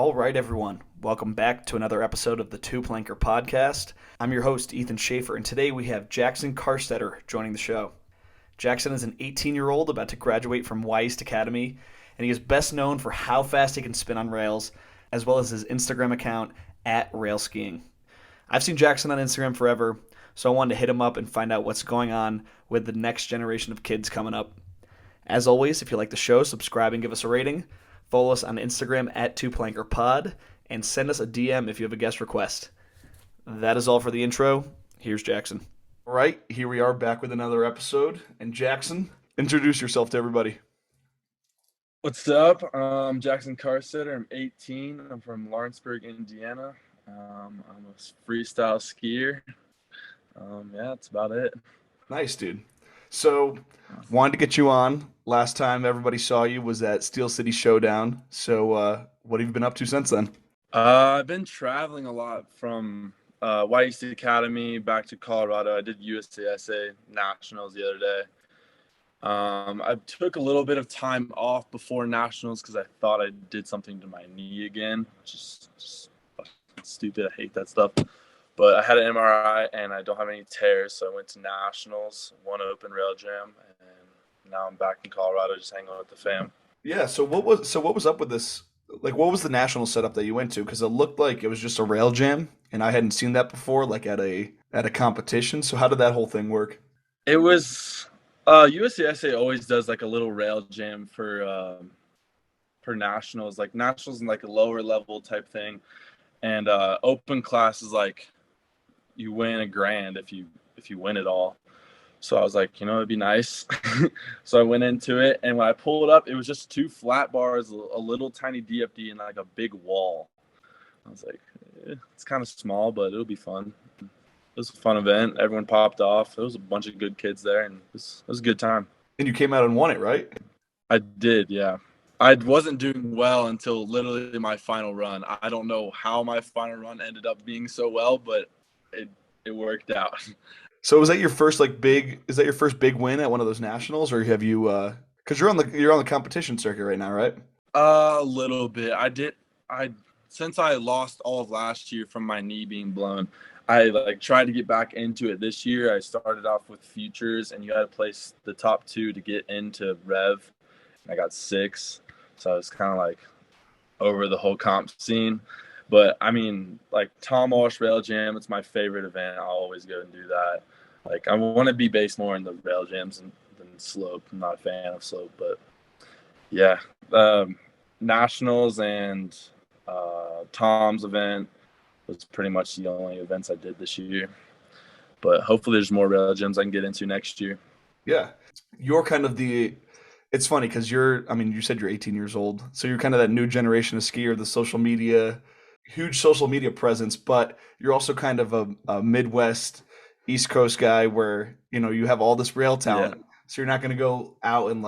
All right, everyone. Welcome back to another episode of the Two Planker Podcast. I'm your host, Ethan Schaefer, and today we have Jackson Karsteter joining the show. Jackson is an 18-year-old about to graduate from Wy'East Academy, and he is best known for how fast he can spin on rails, as well as his Instagram account, @railskiing. I've seen Jackson on Instagram forever, so I wanted to hit him up and find out what's going on with the next generation of kids coming up. As always, if you like the show, subscribe and give us a rating. Follow us on Instagram @twoplankerpod, and send us a DM if you have a guest request. That is all for the intro. Here's Jackson. All right, here we are back with another episode. And Jackson, introduce yourself to everybody. What's up? I'm Jackson Karsteter. I'm 18. I'm from Lawrenceburg, Indiana. I'm a freestyle skier. That's about it. Nice, dude. So, wanted to get you on. Last time everybody saw you was at Steel City Showdown. So, what have you been up to since then? I've been traveling a lot from Wy'East Academy back to Colorado. I did USASA Nationals the other day. I took a little bit of time off before Nationals because I thought I did something to my knee again, which is just fucking stupid. I hate that stuff. But I had an MRI and I don't have any tears, so I went to Nationals, one open rail jam, and now I'm back in Colorado just hanging out with the fam. Yeah, so what was up with this? Like, what was the national setup that you went to? Because it looked like it was just a rail jam, and I hadn't seen that before, like at a competition. So how did that whole thing work? It was USASA always does like a little rail jam for Nationals, like Nationals and like a lower level type thing, and open class is like you win $1,000 if you win it all. So I was like, it'd be nice. So I went into it, and when I pulled up, it was just 2 flat bars, a little tiny DFD, and like a big wall. I was like, it's kind of small, but it'll be fun. It was a fun event. Everyone popped off. There was a bunch of good kids there, and it was a good time. And you came out and won it, right? I did, yeah. I wasn't doing well until literally my final run. I don't know how my final run ended up being so well, but it worked out. So was that your first is that your first big win at one of those nationals, or have you because you're on the competition circuit right now, right? A little bit. I since I lost all of last year from my knee being blown, I tried to get back into it this year. I started off with futures, and you had to place the top 2 to get into Rev. And I got 6, so I was kind of like over the whole comp scene. But I mean, like Tom Walsh Rail Jam, it's my favorite event. I'll always go and do that. Like I want to be based more in the rail jams than slope. I'm not a fan of slope, but yeah, Nationals and Tom's event was pretty much the only events I did this year. But hopefully, there's more rail jams I can get into next year. Yeah, you're kind of the. It's funny because you said you're 18 years old, so you're kind of that new generation of skier, the social media, huge social media presence, but you're also kind of a Midwest, East Coast guy where, you have all this rail Yeah. talent. So you're not going to go out and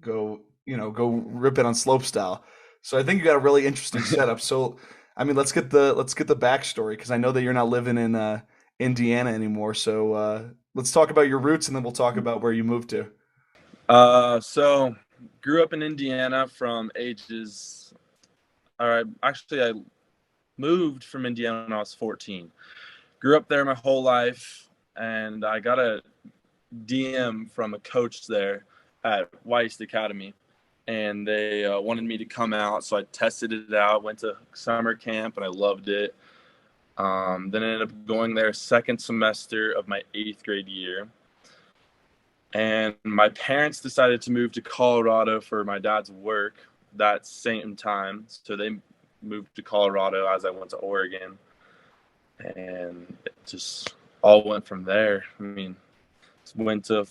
go rip it on slope style. So I think you got a really interesting setup. So, let's get the backstory because I know that you're not living in Indiana anymore. So let's talk about your roots and then we'll talk about where you moved to. So grew up in Indiana from ages. All right, actually, I moved from Indiana when I was 14. Grew up there my whole life, and I got a DM from a coach there at Wy'East Academy, and they wanted me to come out. So I tested it out, went to summer camp, and I loved it. Then I ended up going there second semester of my 8th grade year. And my parents decided to move to Colorado for my dad's work that same time. So they moved to Colorado as I went to Oregon. And it just all went from there. I mean, went to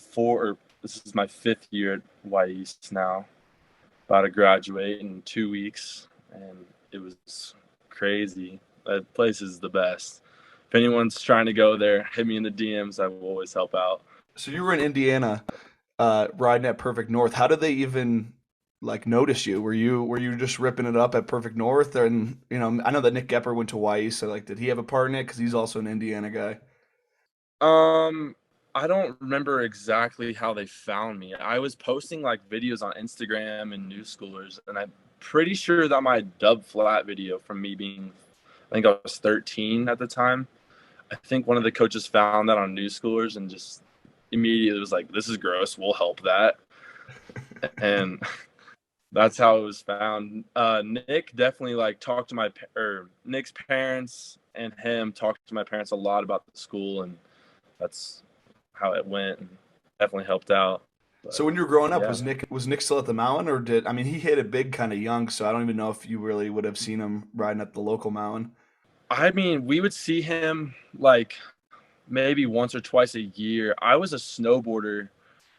this is my 5th year at Wy'East now. About to graduate in 2 weeks. And it was crazy. That place is the best. If anyone's trying to go there, hit me in the DMs. I will always help out. So you were in Indiana, riding at Perfect North. How did they even notice you? Were you just ripping it up at Perfect North? And I know that Nick Gepper went to Hawaii, so did he have a part in it? Because he's also an Indiana guy. I don't remember exactly how they found me. I was posting videos on Instagram and Newschoolers, and I'm pretty sure that my dub flat video from me being, I think I was 13 at the time. I think one of the coaches found that on Newschoolers and just immediately was like, "This is gross. We'll help that." And that's how it was found. Nick definitely like talked to Nick's parents and him talked to my parents a lot about the school, and that's how it went. And definitely helped out. So But when you were growing up, yeah, was Nick still at the mountain, or did I mean he hit it big kind of young, so I don't even know if you really would have seen him riding at the local mountain. I mean, we would see him like maybe once or twice a year. I was a snowboarder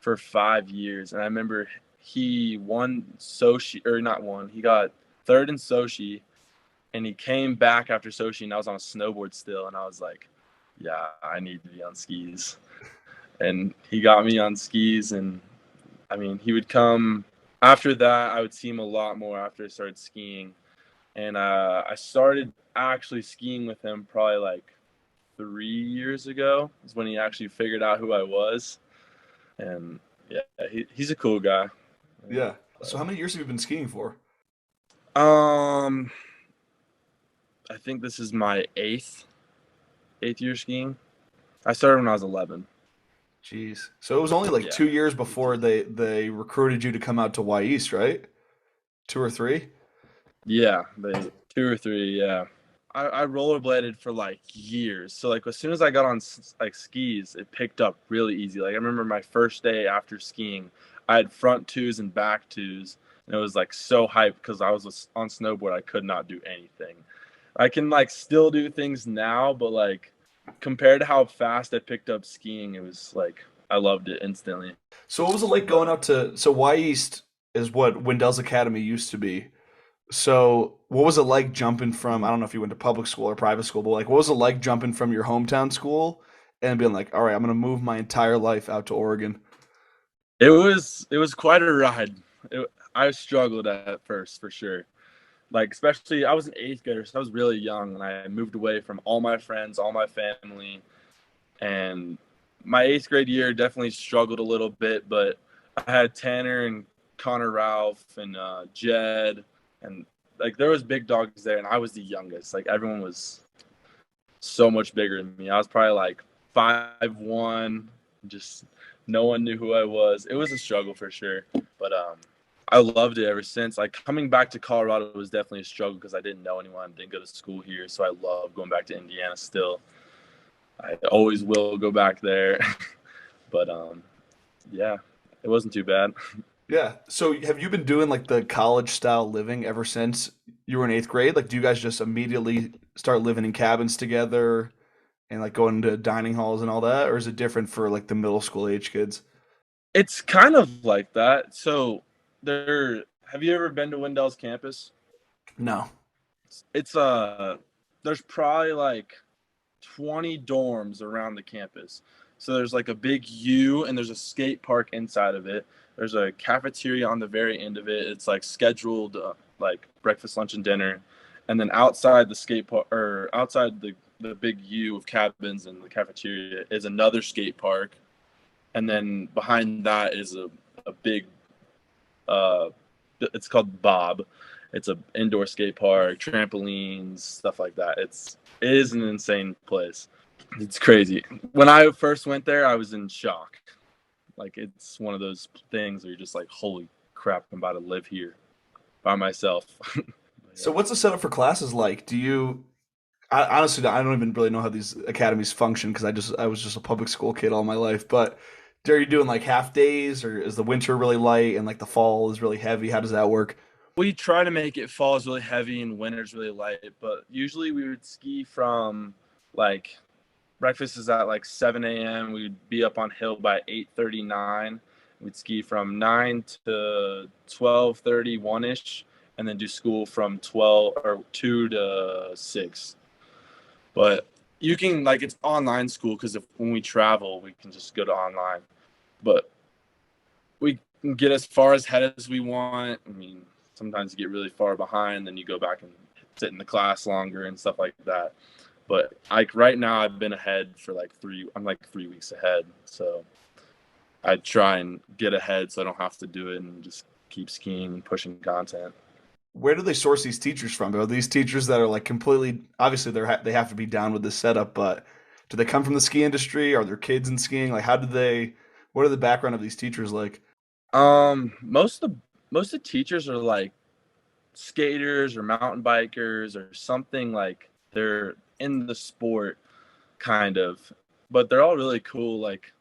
for 5 years, and I remember he won Sochi, or not won. He got third in Sochi, and he came back after Sochi, and I was on a snowboard still, and I was like, "Yeah, I need to be on skis." And he got me on skis, and I mean, he would come after that. I would see him a lot more after I started skiing, and I started actually skiing with him probably like 3 years ago is when he actually figured out who I was. And yeah, he's a cool guy. Yeah. So how many years have you been skiing for? Um, I think this is my eighth year skiing. I started when I was 11. Jeez. So it was only like Yeah. 2 years before they recruited you to come out to Wy'East, right? Two or three? Yeah, they 2 or 3. Yeah, I rollerbladed for like years. So like as soon as I got on like skis, it picked up really easy. Like I remember my first day after skiing, I had front twos and back twos, and it was like so hyped because I was on snowboard. I could not do anything. I can like still do things now, but like compared to how fast I picked up skiing, it was like I loved it instantly. So what was it like going But out to so Wy'East is what Wendell's Academy used to be. So what was it like jumping from I don't know if you went to public school or private school, but like what was it like jumping from your hometown school and being like, all right, I'm gonna move my entire life out to Oregon? it was quite a ride. I struggled at first for sure. Like especially I was an eighth grader, so I was really young, and I moved away from all my friends, all my family, and my eighth grade year definitely struggled a little bit. But I had Tanner and Connor Ralph and Jed, and like there was big dogs there, and I was the youngest. Like everyone was so much bigger than me. I was probably like 5'1", just no one knew who I was. It was a struggle for sure, but I loved it ever since. Like coming back to Colorado was definitely a struggle because I didn't know anyone, didn't go to school here, so I love going back to Indiana still. I always will go back there, but yeah, it wasn't too bad. Yeah. So have you been doing like the college style living ever since you were in eighth grade? Like, do you guys just immediately start living in cabins together and like going to dining halls and all that, or is it different for like the middle school age kids? It's kind of like that. So there, have you ever been to Wendell's campus? No. It's there's probably like 20 dorms around the campus. So there's like a big U and there's a skate park inside of it. There's a cafeteria on the very end of it. It's like scheduled like breakfast, lunch, and dinner. And then outside the skate park or outside the big U of cabins and the cafeteria is another skate park. And then behind that is a big uh it's called Bob. It's a indoor skate park, trampolines, stuff like that. It is an insane place. It's crazy. When I first went there, I was in shock. Like it's one of those things where you're just like, holy crap, I'm about to live here by myself. So what's the setup for classes like? Honestly, I don't even really know how these academies function because I was just a public school kid all my life. But are you doing like half days, or is the winter really light and like the fall is really heavy? How does that work? We try to make it falls really heavy and winter's really light, but usually we would ski from like breakfast is at like 7 a.m. We'd be up on hill by 8:39. We'd ski from 9 to 12:30, 1-ish, and then do school from 12 or 2 to 6. But you can like it's online school because if when we travel, we can just go to online. But we can get as far ahead as we want. I mean, sometimes you get really far behind, then you go back and sit in the class longer and stuff like that. But like right now, I've been ahead for like I'm like 3 weeks ahead. So I try and get ahead so I don't have to do it and just keep skiing and pushing content. where do they source these teachers from? Are these teachers that are like completely obviously they have to be down with this setup, but do they come from the ski industry? Are there kids in skiing? Like, how do they? What are the background of these teachers like? Most of the teachers are like skaters or mountain bikers or something, like they're in the sport kind of, but they're all really cool. Like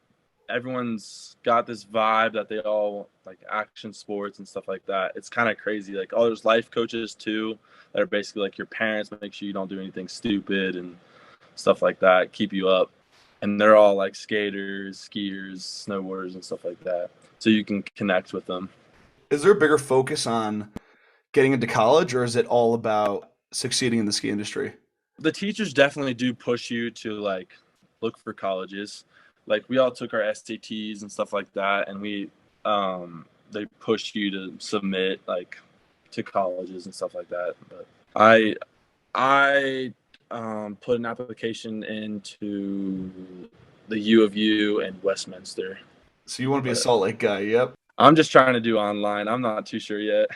everyone's got this vibe that they all like action sports and stuff like that. It's kind of crazy. Like, oh, there's life coaches too that are basically like your parents, make sure you don't do anything stupid and stuff like that, keep you up. And they're all like skaters, skiers, snowboarders, and stuff like that. So you can connect with them. Is there a bigger focus on getting into college, or is it all about succeeding in the ski industry? The teachers definitely do push you to like look for colleges. Like we all took our SATs and stuff like that, and they push you to submit like to colleges and stuff like that. But I put an application into the U of U and Westminster. So you want to be a But Salt Lake guy? Yep. I'm just trying to do online. I'm not too sure yet.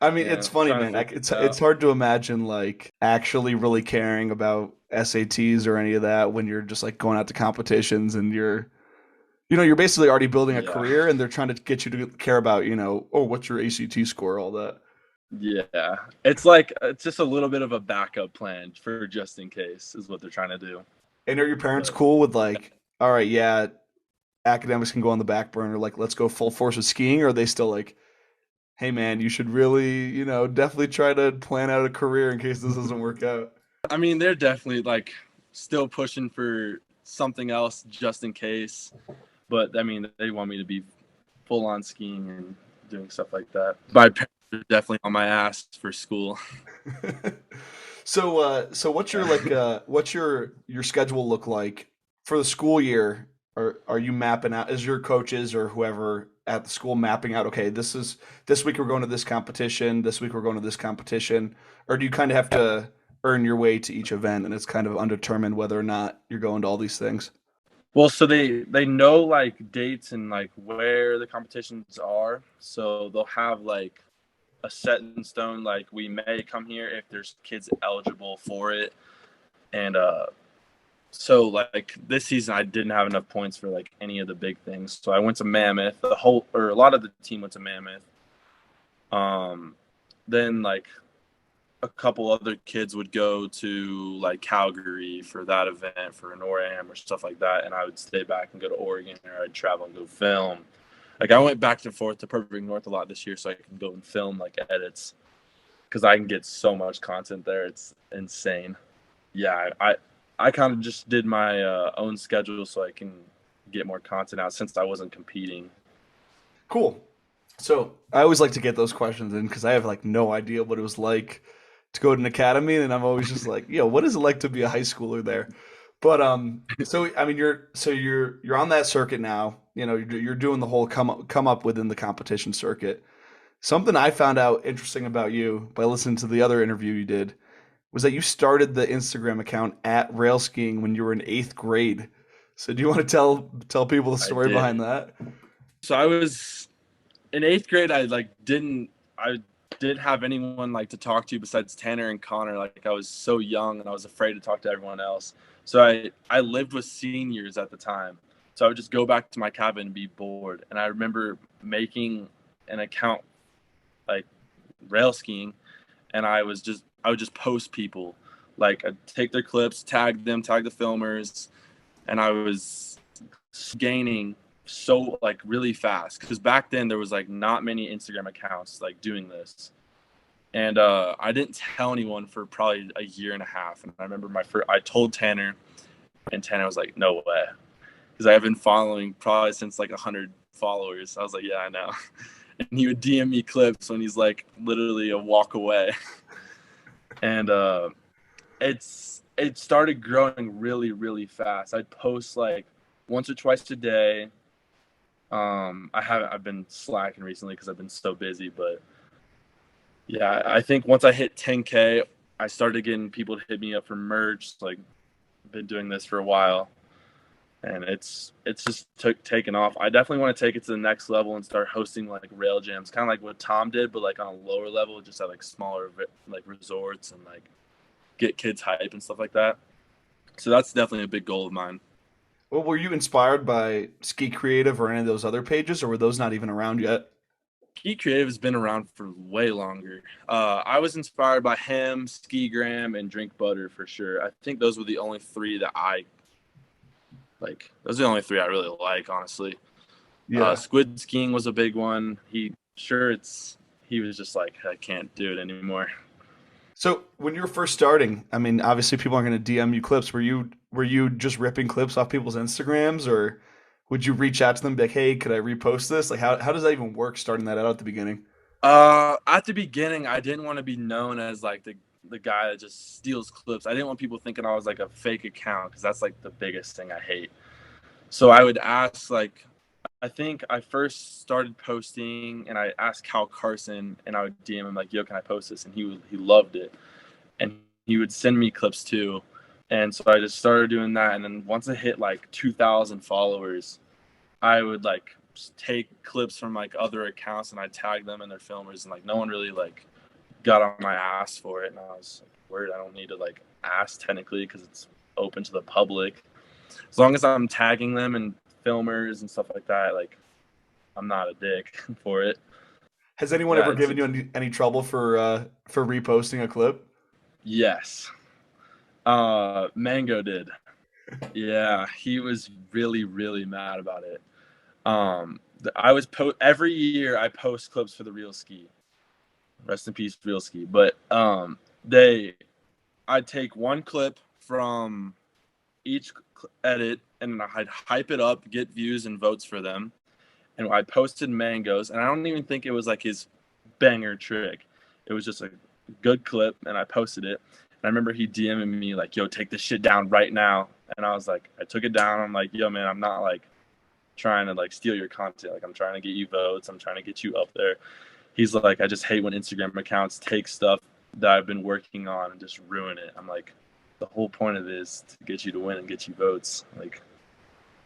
I mean, Yeah, it's I'm funny, trying to man. figure it It's out. hard to imagine like actually really caring about SATs or any of that when you're just like going out to competitions and you're basically already building a Yeah. career and they're trying to get you to care about, oh, what's your ACT score, all that. Yeah. It's just a little bit of a backup plan for just in case is what they're trying to do. And are your parents But cool with like, all right, yeah, academics can go on the back burner, like let's go full force with skiing, or are they still like, hey man, you should really, definitely try to plan out a career in case this doesn't work out. I mean, they're definitely like still pushing for something else just in case. But I mean, they want me to be full on skiing and doing stuff like that. My parents are definitely on my ass for school. So what's your like what's your schedule look like for the school year? Are you mapping out, is your coaches or whoever at the school mapping out, okay, this week we're going to this competition, this week we're going to this competition, or do you kind of have to earn your way to each event and it's kind of undetermined whether or not you're going to all these things? Well, so they know like dates and like where the competitions are. So they'll have like a set in stone, like we may come here if there's kids eligible for it. And so like this season I didn't have enough points for like any of the big things. So I went to Mammoth. A lot of the team went to Mammoth. Um then like a couple other kids would go to like Calgary for that event for an ORAM or stuff like that, and I would stay back and go to Oregon, or I'd travel and go film. Like I went back and forth to Perfect North a lot this year so I can go and film like edits because I can get so much content there. It's insane. Yeah, I kind of just did my own schedule so I can get more content out since I wasn't competing. Cool. So I always like to get those questions in because I have like no idea what it was like to go to an academy, and I'm always just like, what is it like to be a high schooler there? But so I mean, you're on that circuit now. You're doing the whole come up within the competition circuit. Something I found out interesting about you by listening to the other interview you did was that you started the Instagram account at rail skiing when you were in eighth grade. So do you want to tell people the I story behind did. that? So I was in eighth grade. I didn't have anyone like to talk to besides Tanner and Connor. Like I was so young and I was afraid to talk to everyone else. So I lived with seniors at the time. So I would just go back to my cabin and be bored. And I remember making an account like rail skiing, and I would just post people. Like I'd take their clips, tag them, tag the filmers, and I was gaining so like really fast because back then there was like not many Instagram accounts like doing this. And I didn't tell anyone for probably a year and a half. And I remember I told Tanner, and Tanner was like, "No way," because I have been following probably since like 100 followers. I was like, "Yeah, I know." And he would DM me clips when he's like literally a walk away. And it started growing really really fast. I'd post like once or twice a day. I've been slacking recently because I've been so busy, but yeah, I think once I hit 10K, I started getting people to hit me up for merch. Like, I've been doing this for a while, and it's just taken off. I definitely want to take it to the next level and start hosting like rail jams, kind of like what Tom did, but like on a lower level, just at like smaller like resorts and like get kids hype and stuff like that. So that's definitely a big goal of mine. Well, were you inspired by Ski Creative or any of those other pages, or were those not even around yet? Ski Creative has been around for way longer. I was inspired by him, Skigram, and Drink Butter for sure. I think those were the only three that I like. Those are the only three I really like, honestly. Yeah. Squid skiing was a big one. He was just like, I can't do it anymore. So when you were first starting, I mean, obviously people aren't going to DM you clips. Were you just ripping clips off people's Instagrams, or would you reach out to them, and be like, "Hey, could I repost this?" Like, how does that even work? Starting that out at the beginning. At the beginning, I didn't want to be known as like the guy that just steals clips. I didn't want people thinking I was like a fake account because that's like the biggest thing I hate. So I would ask like, I think I first started posting and I asked Cal Carson and I would DM him like, "Yo, can I post this?" And he loved it, and he would send me clips too. And so I just started doing that. And then once I hit like 2,000 followers, I would like take clips from like other accounts and I'd tag them in their filmers. And like no one really like got on my ass for it. And I was like, weird, I don't need to like ask technically because it's open to the public. As long as I'm tagging them and filmers and stuff like that, like I'm not a dick for it. Has anyone Yeah, ever given you any trouble for reposting a clip? yes. Mango did. Yeah, he was really, really mad about it. I was every year I post clips for the Real Ski. Rest in peace, Real Ski. But I'd take one clip from each edit and I'd hype it up, get views and votes for them. And I posted Mangoes, and I don't even think it was like his banger trick. It was just a good clip, and I posted it. And I remember he DMing me like, "Yo, take this shit down right now." And I was like, I took it down. I'm like, "Yo, man, I'm not like trying to like steal your content. Like, I'm trying to get you votes. I'm trying to get you up there." He's like, "I just hate when Instagram accounts take stuff that I've been working on and just ruin it." I'm like, the whole point of this is to get you to win and get you votes. Like,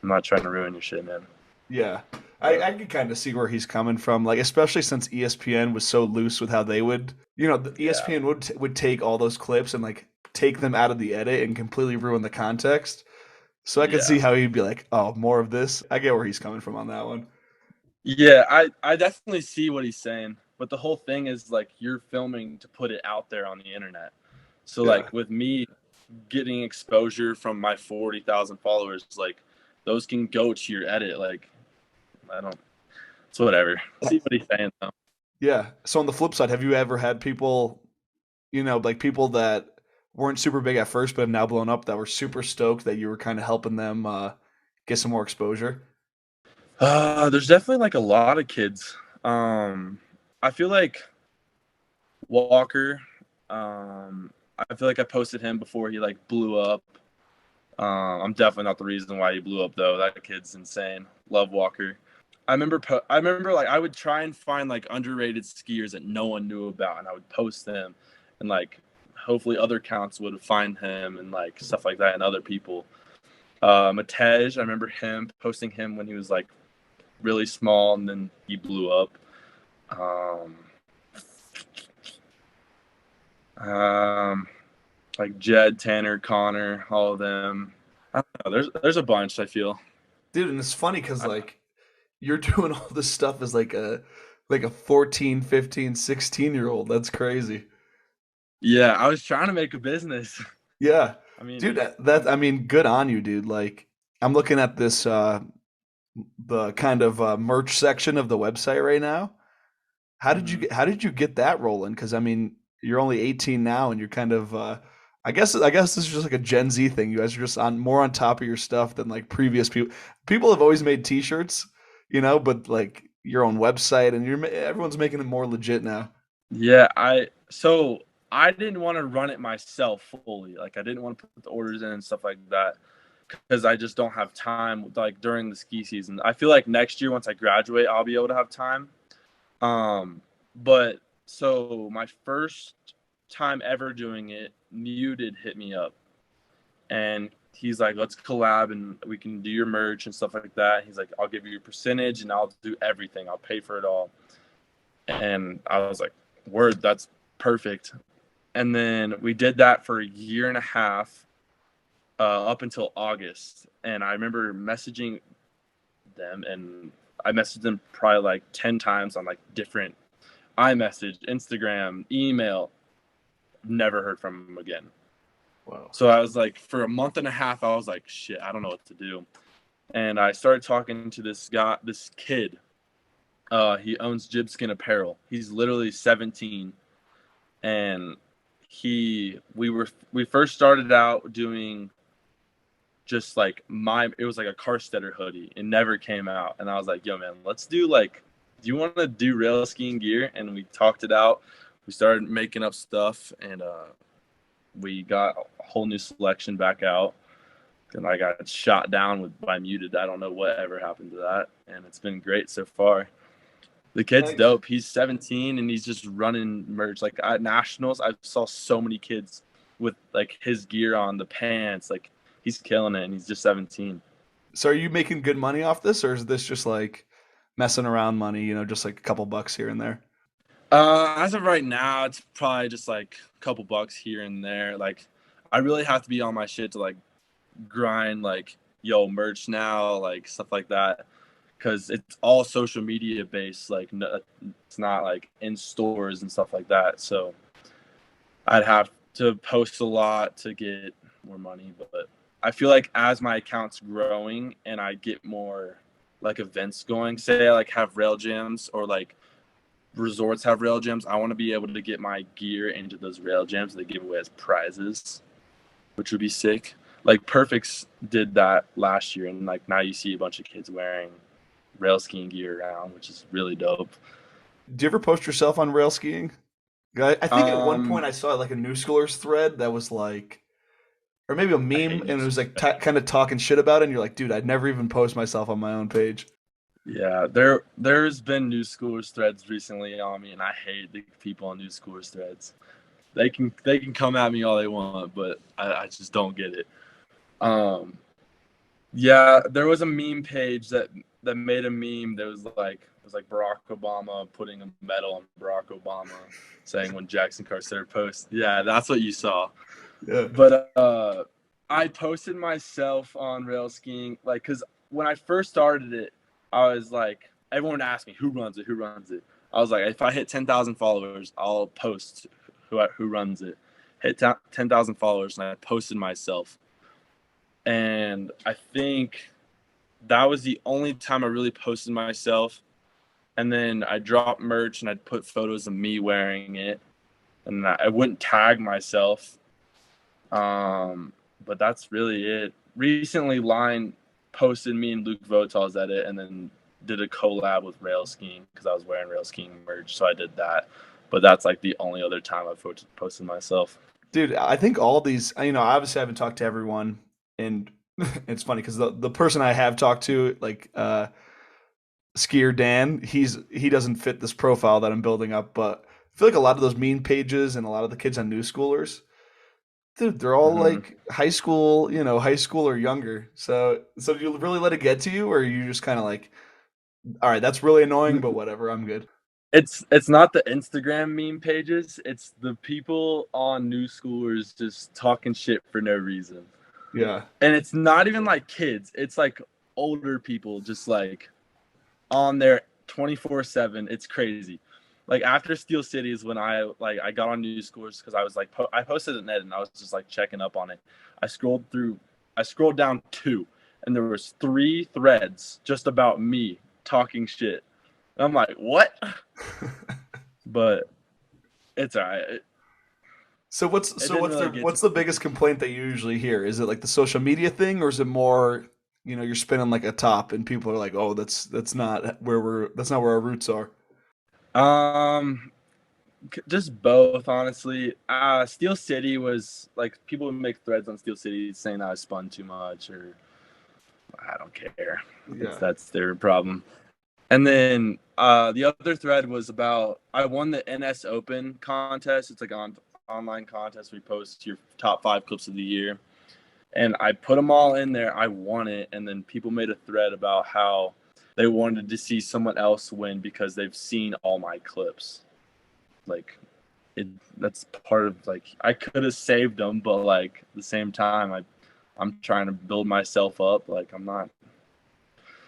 I'm not trying to ruin your shit, man. Yeah. But I could kind of see where he's coming from, like especially since ESPN was so loose with how they would, the yeah, ESPN would take all those clips and like take them out of the edit and completely ruin the context. So I could see yeah. how he'd be like, "Oh, more of this." I get where he's coming from on that one. Yeah, I definitely see what he's saying, but the whole thing is like you're filming to put it out there on the internet. So Yeah. like with me getting exposure from my 40,000 followers, like those can go to your edit. Like I don't, it's whatever. See what he's saying though. Yeah. So on the flip side, have you ever had people, like people that weren't super big at first but have now blown up that were super stoked that you were kind of helping them get some more exposure? There's definitely like a lot of kids. Um, I feel like Walker. I feel like I posted him before he like blew up. I'm definitely not the reason why he blew up though. That kid's insane. Love Walker. I remember like I would try and find like underrated skiers that no one knew about, and I would post them, and like hopefully other accounts would find him and like stuff like that, and other people. Matej, I remember him posting him when he was like really small, and then he blew up. Um, um, like Jed, Tanner, Connor, all of them. I don't know. There's a bunch. I feel. Dude, and it's funny because I, like you're doing all this stuff as like a 14, 15, 16-year-old. That's crazy. yeah, I was trying to make a business. Yeah. I mean, Dude, I mean, good on you, dude. Like I'm looking at this the kind of merch section of the website right now. mhm. How did you get that rolling? Because I mean, you're only 18 now, and you're kind of I guess this is just like a Gen Z thing. You guys are just on top of your stuff than like previous people. People have always made T-shirts, but like your own website, and everyone's making it more legit now. Yeah, I didn't want to run it myself fully. Like I didn't want to put the orders in and stuff like that because I just don't have time like during the ski season. I feel like next year once I graduate, I'll be able to have time. But so my first time ever doing it, Muted hit me up and he's like, let's collab and we can do your merch and stuff like that. He's like, I'll give you a percentage and I'll do everything. I'll pay for it all. And I was like, word, that's perfect. And then we did that for a year and a half, up until August. And I remember messaging them, and I messaged them probably like 10 times on like different iMessage, Instagram, email. Never heard from them again. Wow. So I was like, for a month and a half, I was like, shit, I don't know what to do. And I started talking to this kid. He owns Jibskin Apparel. He's literally 17. And we first started out doing just like it was like a Karsteter hoodie. It never came out. And I was like, yo, man, let's do like, do you want to do rail skiing gear? And we talked it out. We started making up stuff, and we got a whole new selection back out. And I got shot down by Muted. I don't know whatever happened to that. And it's been great so far. The kid's dope. He's 17 and he's just running merch. Like at nationals, I saw so many kids with like his gear on, the pants. Like he's killing it, and he's just 17. So are you making good money off this, or is this just like messing around money, just like a couple bucks here and there? As of right now, it's probably just like a couple bucks here and there. Like I really have to be on my shit to like grind, like, yo, merch now, like stuff like that. Because it's all social media based. Like no, it's not like in stores and stuff like that. So I'd have to post a lot to get more money. But I feel like as my account's growing and I get more like events going, say I like have rail gyms or like resorts have rail gyms, I want to be able to get my gear into those rail gyms they give away as prizes, which would be sick. Like Perfects did that last year, and like now you see a bunch of kids wearing rail skiing gear around, which is really dope. Do you ever post yourself on rail skiing? I think at one point I saw like a Newschoolers thread that was like, or maybe a meme, and it was like kind of talking shit about it. And you're like, dude, I'd never even post myself on my own page. Yeah, there's been Newschoolers threads recently on me, and I hate the people on Newschoolers threads. They can come at me all they want, but I just don't get it. Yeah, there was a meme page that made a meme that was like Barack Obama putting a medal on Barack Obama, saying when Jackson Karsteter posts. Yeah, that's what you saw. Yeah. But I posted myself on rail skiing, like, because when I first started it, I was like, everyone asked me who runs it. I was like, if I hit 10,000 followers, I'll post who runs it. Hit 10,000 followers, and I posted myself. And I think that was the only time I really posted myself. And then I dropped merch, and I'd put photos of me wearing it, and I wouldn't tag myself. But that's really it. Recently, Line posted me and Luke Votal's edit, and then did a collab with rail skiing because I was wearing rail skiing merch, so I did that. But that's like the only other time I've posted myself. Dude, I think all these, obviously I haven't talked to everyone, and it's funny because the person I have talked to, like Skier Dan, he doesn't fit this profile that I'm building up, but I feel like a lot of those meme pages and a lot of the kids on Newschoolers, dude, they're all like high school, high school or younger. So do you really let it get to you, or are you just kind of like, all right, that's really annoying, but whatever, I'm good. It's not the Instagram meme pages. It's the people on Newschoolers just talking shit for no reason. Yeah. And it's not even like kids. It's like older people just like on there 24/7. It's crazy. Like after Steel City is when I got on Newschoolers because I was like I posted an edit and I was just like checking up on it. I scrolled down 2, and there was 3 threads just about me talking shit. And I'm like, what? But it's all right. So what's the biggest complaint that you usually hear? Is it like the social media thing, or is it more, you're spinning like a top and people are like, "Oh, that's not where our roots are." Just both, honestly. Steel City was like people would make threads on Steel City saying that I spun too much, or I don't care. Yeah. That's their problem. And then the other thread was about I won the NS Open contest. It's like an online contest where you post your top 5 clips of the year. And I put them all in there. I won it. And then people made a thread about how they wanted to see someone else win because they've seen all my clips. Like, that's part of, like, I could have saved them, but like at the same time, I'm trying to build myself up. Like, I'm not,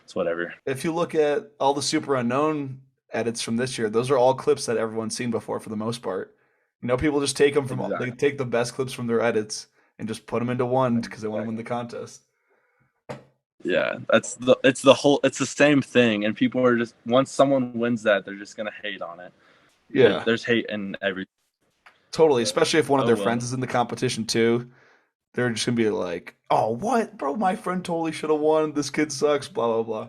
it's whatever. If you look at all the super unknown edits from this year, those are all clips that everyone's seen before for the most part. People just take them from they Exactly. take the best clips from their edits and just put them into one because they want to win the contest. Yeah, it's the same thing, and people are just, once someone wins that, they're just gonna hate on it. Yeah, There's hate in every. totally. But, Especially if one of oh their well. friends is in the competition too. They're just gonna be like, "Oh, what, bro? My friend totally should have won. This kid sucks." Blah blah blah.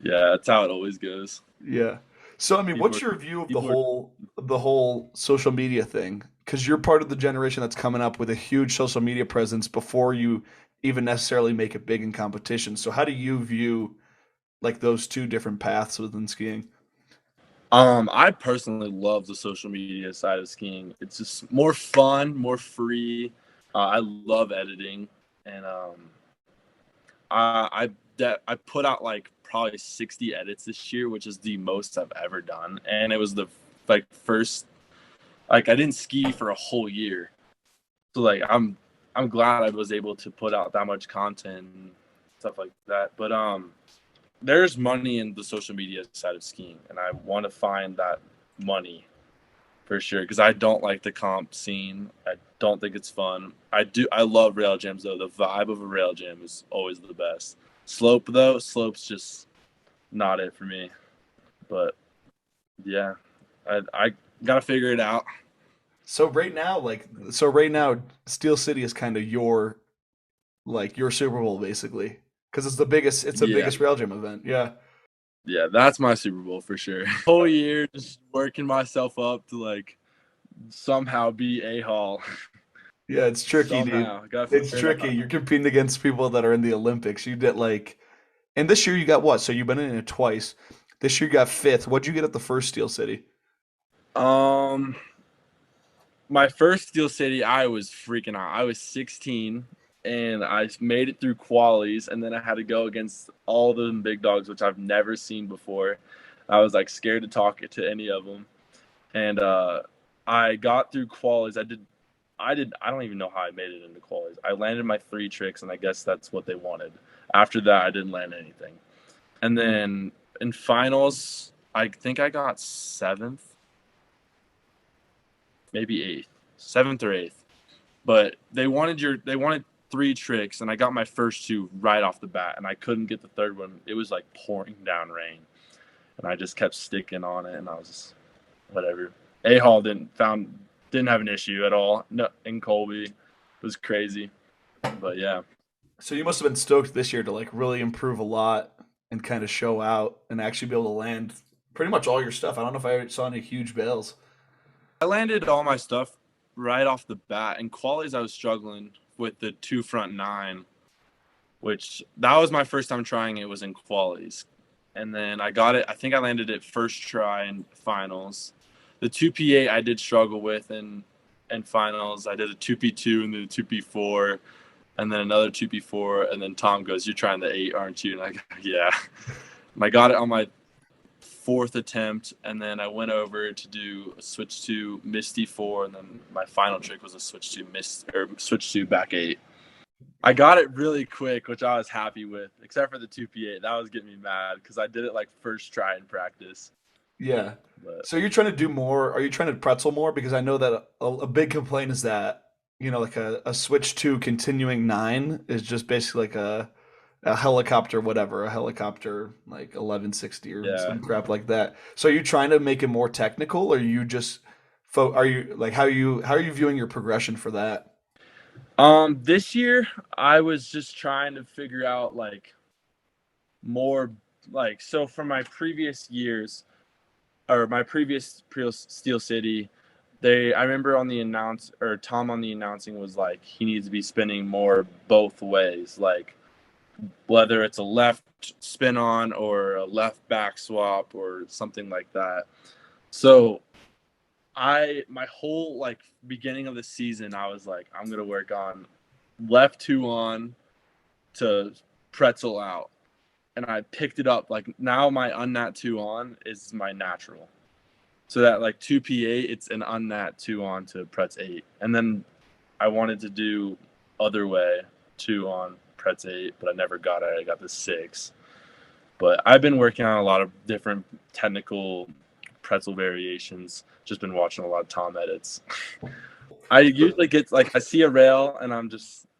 Yeah, that's how it always goes. Yeah. So I mean, People what's are your view of people are the whole social media thing? Because you're part of the generation that's coming up with a huge social media presence before you even necessarily make it big in competition. So how do you view like those two different paths within skiing? I personally love the social media side of skiing. It's just more fun, more free. I love editing, and I put out like probably 60 edits this year, which is the most I've ever done. And it was the like first, like, I didn't ski for a whole year, so like I'm glad I was able to put out that much content and stuff like that. But there's money in the social media side of skiing, and I want to find that money for sure, because I don't like the comp scene. I don't think it's fun. I love rail jams though. The vibe of a rail jam is always the best. Slope's just not it for me. But yeah, I gotta figure it out. So right now, Steel City is kind of your Super Bowl basically because it's the Yeah, biggest rail gym event. Yeah. yeah, that's my Super Bowl for sure. Whole year just working myself up to like somehow be a hall. Yeah, it's tricky, dude. Somehow gotta It's figure it tricky. out. You're competing against people that are in the Olympics. You did like, and this year you got what? So you've been in it twice. This year you got fifth. What'd you get at the first Steel City? Um, my first Steel City, I was freaking out. I was 16 and I made it through qualies, and then I had to go against all the big dogs, which I've never seen before. I was like scared to talk to any of them, and I got through qualies. I don't even know how I made it into qualies. I landed my 3 tricks, and I guess that's what they wanted. After that, I didn't land anything, and then in finals, I think I got 7th, maybe 8th, 7th or 8th. But they wanted 3 tricks, and I got my first 2 right off the bat, and I couldn't get the third one. It was like pouring down rain, and I just kept sticking on it, and I was just, whatever. A Hall didn't have an issue at all. No, in Colby, it was crazy, but yeah. So you must have been stoked this year to like really improve a lot and kind of show out and actually be able to land pretty much all your stuff. I don't know if I saw any huge bails. I landed all my stuff right off the bat. In qualies, I was struggling with the 2 front 9, which that was my first time trying it, was in qualies. And then I got it. I think I landed it first try in finals. The 2P8 I did struggle with in finals. I did a 2P2 and then a 2P4 and then another 2P4. And then Tom goes, "You're trying the 8, aren't you?" And I go, "Yeah." And I got it on my 4th attempt. And then I went over to do a switch to Misty 4. And then my final trick was a switch to back 8. I got it really quick, which I was happy with, except for the 2P8. That was getting me mad because I did it like first try in practice. Yeah. But So you're trying to do more? Are you trying to pretzel more? Because I know that a big complaint is that, like a switch to continuing nine is just basically like a helicopter, whatever, a helicopter like 1160 or yeah, some crap like that. So are you trying to make it more technical, or you just are you like how are you viewing your progression for that? this year I was just trying to figure out like more, like, so from my previous years, or my previous Steel City, I remember on the Tom on the announcing was like he needs to be spinning more both ways, like whether it's a left spin on or a left back swap or something like that. So my whole like beginning of the season, I was like, I'm gonna work on left two on to pretzel out. And I picked it up. Like now my unnat two on is my natural. So that like 2P8, it's an unnat two on to pretz 8. And then I wanted to do other way, two on pretz 8, but I never got it. I got the 6. But I've been working on a lot of different technical pretzel variations. Just been watching a lot of Tom edits. I usually get like I see a rail and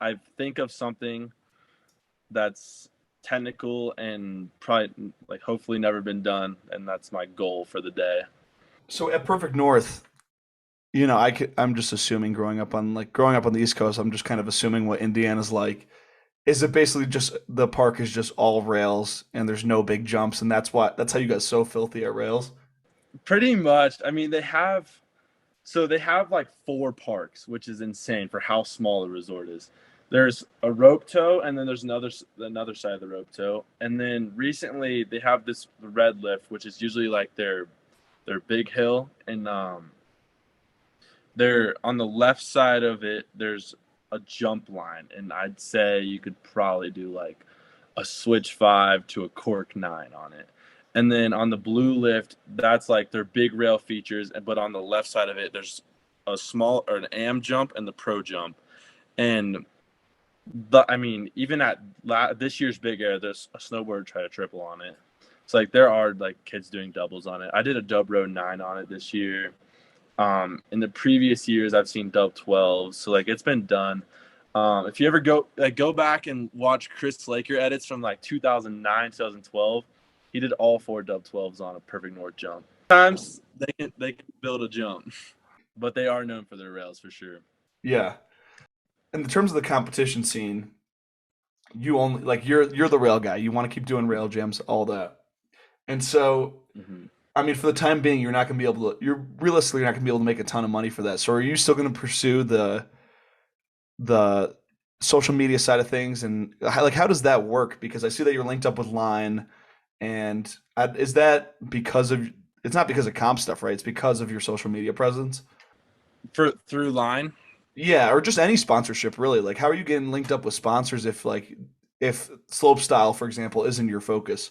I think of something that's technical and probably like hopefully never been done, and that's my goal for the day. So at Perfect North, I'm just assuming growing up on the East Coast, I'm just kind of assuming what Indiana's like. Is it basically just the park is just all rails and there's no big jumps, and that's how you got so filthy at rails? Pretty much. I mean, they have like 4 parks, which is insane for how small the resort is. There's a rope tow, and then there's another side of the rope tow, and then recently they have this red lift, which is usually like their big hill, and they're on the left side of it. There's a jump line, and I'd say you could probably do like a switch 5 to a cork 9 on it. And then on the blue lift, that's like their big rail features. But on the left side of it, there's a small or an AM jump and the pro jump. And I mean, even at this year's Big Air, there's a snowboarder tried to triple on it. So like there are like kids doing doubles on it. I did a dub row 9 on it this year. In the previous years, I've seen dub 12s. So like it's been done. If you ever go back and watch Chris Laker edits from like 2009, 2012, he did all 4 dub 12s on a Perfect North jump. Sometimes they can build a jump, but they are known for their rails for sure. Yeah. In terms of the competition scene, you only like you're the rail guy. You want to keep doing rail jams, all that. And so, Mm-hmm. I mean, for the time being, you're not going to be able to. You're realistically not going to be able to make a ton of money for that. So, are you still going to pursue the social media side of things, and how does that work? Because I see that you're linked up with Line, and is that because of? It's not because of comp stuff, right? It's because of your social media presence. Through line. Yeah, or just any sponsorship, really. Like, how are you getting linked up with sponsors if slope style, for example, isn't your focus?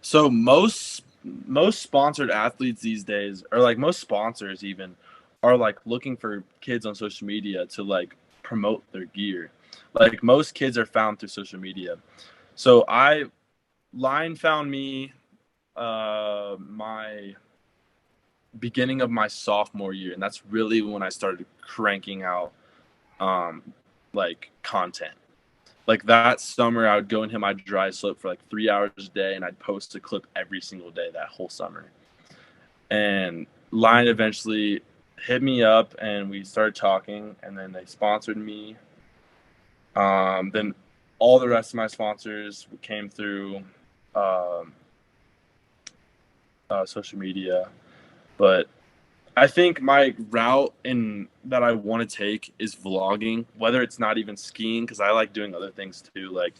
So most sponsored athletes these days, or like most sponsors even, are like looking for kids on social media to like promote their gear. Like most kids are found through social media. So Line found me my beginning of my sophomore year, and that's really when I started cranking out um like content. Like that summer, I would go and hit my dry slope for like 3 hours a day, and I'd post a clip every single day that whole summer. And Line eventually hit me up, and we started talking, and then they sponsored me. Then all the rest of my sponsors came through um, social media. But I think my route in that I want to take is vlogging, whether it's not even skiing, because I like doing other things too, like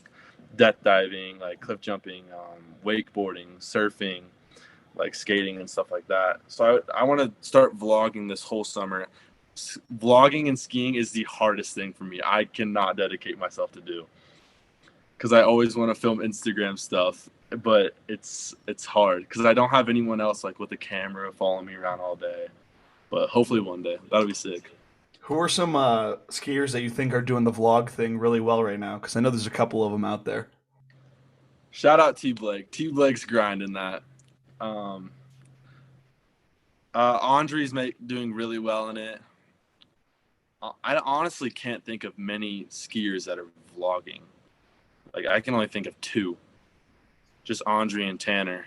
death diving, like cliff jumping, wakeboarding, surfing, like skating and stuff like that. So I want to start vlogging this whole summer. Vlogging and skiing is the hardest thing for me. I cannot dedicate myself to do because I always want to film Instagram stuff, but it's hard because I don't have anyone else like with a camera following me around all day. But hopefully one day that'll be sick. Who are some skiers that you think are doing the vlog thing really well right now? Because I know there's a couple of them out there. Shout out T Blake. T Blake's grinding that. Um, Andre's doing really well in it. I honestly can't think of many skiers that are vlogging. Like I can only think of 2, just Andre and Tanner.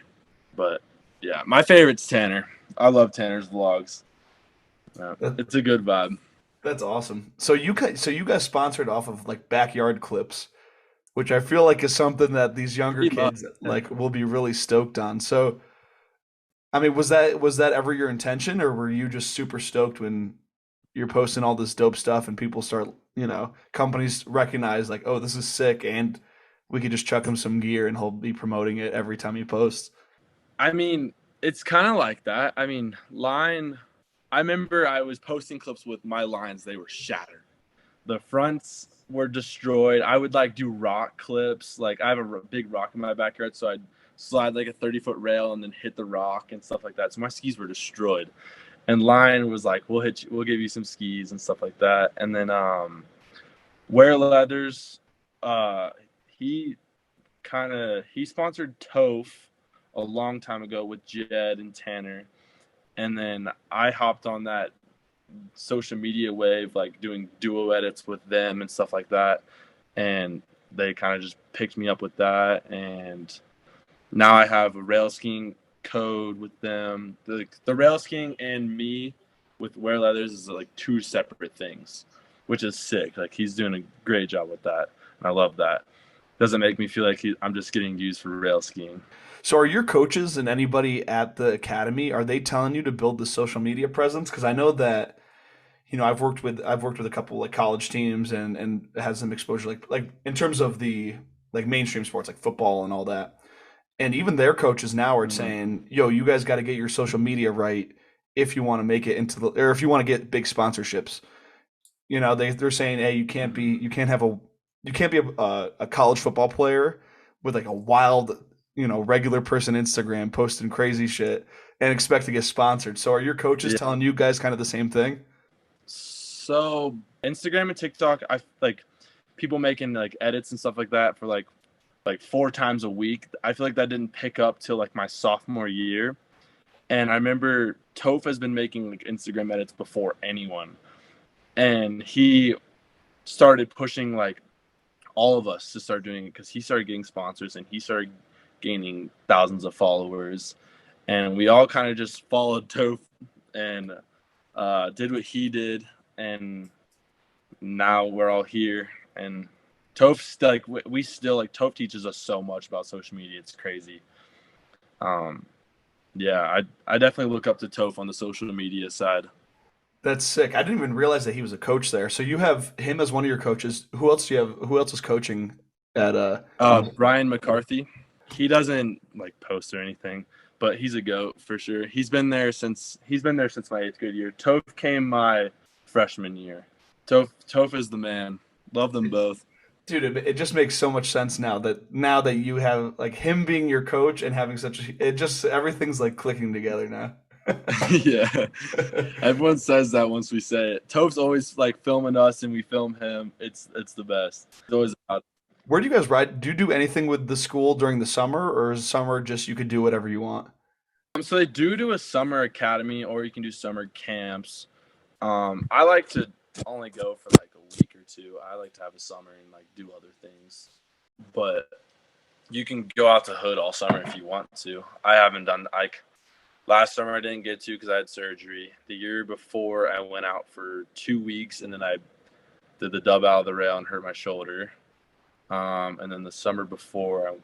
But yeah, my favorite's Tanner. I love Tanner's vlogs. That, It's a good vibe. that's awesome. So you guys sponsored off of like backyard clips, which I feel like is something that these younger Pretty much. kids like will be really stoked on. So I mean, was that ever your intention, or were you just super stoked when you're posting all this dope stuff and people start, companies recognize like, oh, this is sick, and we could just chuck him some gear and he'll be promoting it every time he posts. I mean, it's kind of like that. I mean, line. I remember I was posting clips with my lines. They were shattered. The fronts were destroyed. I would like do rock clips. Like I have a big rock in my backyard, so I'd slide like a 30-foot rail and then hit the rock and stuff like that. So my skis were destroyed. And Lion was like, we'll give you some skis and stuff like that. And then Wear Leathers, he he sponsored Toph a long time ago with Jed and Tanner. And then I hopped on that social media wave, like doing duo edits with them and stuff like that. And they kind of just picked me up with that. And now I have a rail skiing code with them. The rail skiing and me with Wear Leathers is like two separate things, which is sick. Like he's doing a great job with that. And I love that. Doesn't make me feel like I'm just getting used for rail skiing. So are your coaches and anybody at the academy, are they telling you to build the social media presence? Because I know that, I've worked with a couple like college teams and had some exposure like in terms of the like mainstream sports like football and all that. And even their coaches now are Mm-hmm. saying, "Yo, you guys got to get your social media right if you want to make it into the or if you want to get big sponsorships." They're saying, "Hey, Mm-hmm. you can't be a college football player with like a wild, regular person Instagram posting crazy shit and expect to get sponsored." So are your coaches Yeah. telling you guys kind of the same thing? So Instagram and TikTok, I like people making like edits and stuff like that for like 4 times a week. I feel like that didn't pick up till like my sophomore year. And I remember Toph has been making like Instagram edits before anyone. And he started pushing like all of us to start doing it because he started getting sponsors and he started gaining thousands of followers. And we all kind of just followed Toph and did what he did. And now we're all here. And Toph, like, we still, like, Toph teaches us so much about social media. It's crazy. Um, yeah, I definitely look up to Toph on the social media side. That's sick. I didn't even realize that he was a coach there. So you have him as one of your coaches. Who else do you have? Who else is coaching at Brian McCarthy, he doesn't like post or anything, but he's a goat for sure. He's been there since my 8th grade year. Toph came my freshman year. Toph is the man. Love them both. Dude, it just makes so much sense now that you have like him being your coach and having it just everything's like clicking together now. Yeah, everyone says that once we say it. Toph's always like filming us and we film him. It's the best. It's always about. Where do you guys ride? Do you do anything with the school during the summer, or is summer just you could do whatever you want? So they do a summer academy, or you can do summer camps. I like to only go for like a week or two. I like to have a summer and like do other things. But you can go out to Hood all summer if you want to. I haven't done like last summer I didn't get to because I had surgery. The year before I went out for 2 weeks and then I did the dub out of the rail and hurt my shoulder. And then the summer before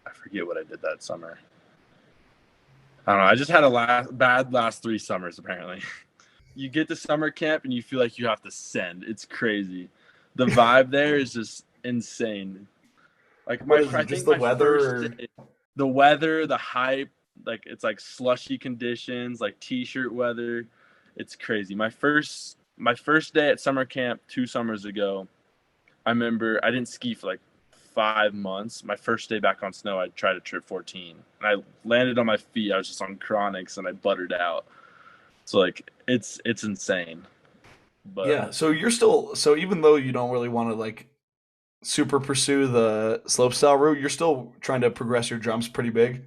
I forget what I did that summer. I don't know. I just had a bad last 3 summers apparently. You get to summer camp and you feel like you have to send. It's crazy. The vibe there is just insane. Like What is I it? Just think the my weather? first Or... day, the weather, the hype, like it's like slushy conditions, like t-shirt weather. It's crazy. My first day at summer camp 2 summers ago, I remember I didn't ski for like 5 months. My first day back on snow, I tried to trip 14. And I landed on my feet. I was just on chronics and I buttered out. So like it's insane. But Yeah. So even though you don't really want to like super pursue the slopestyle route, you're still trying to progress your jumps pretty big.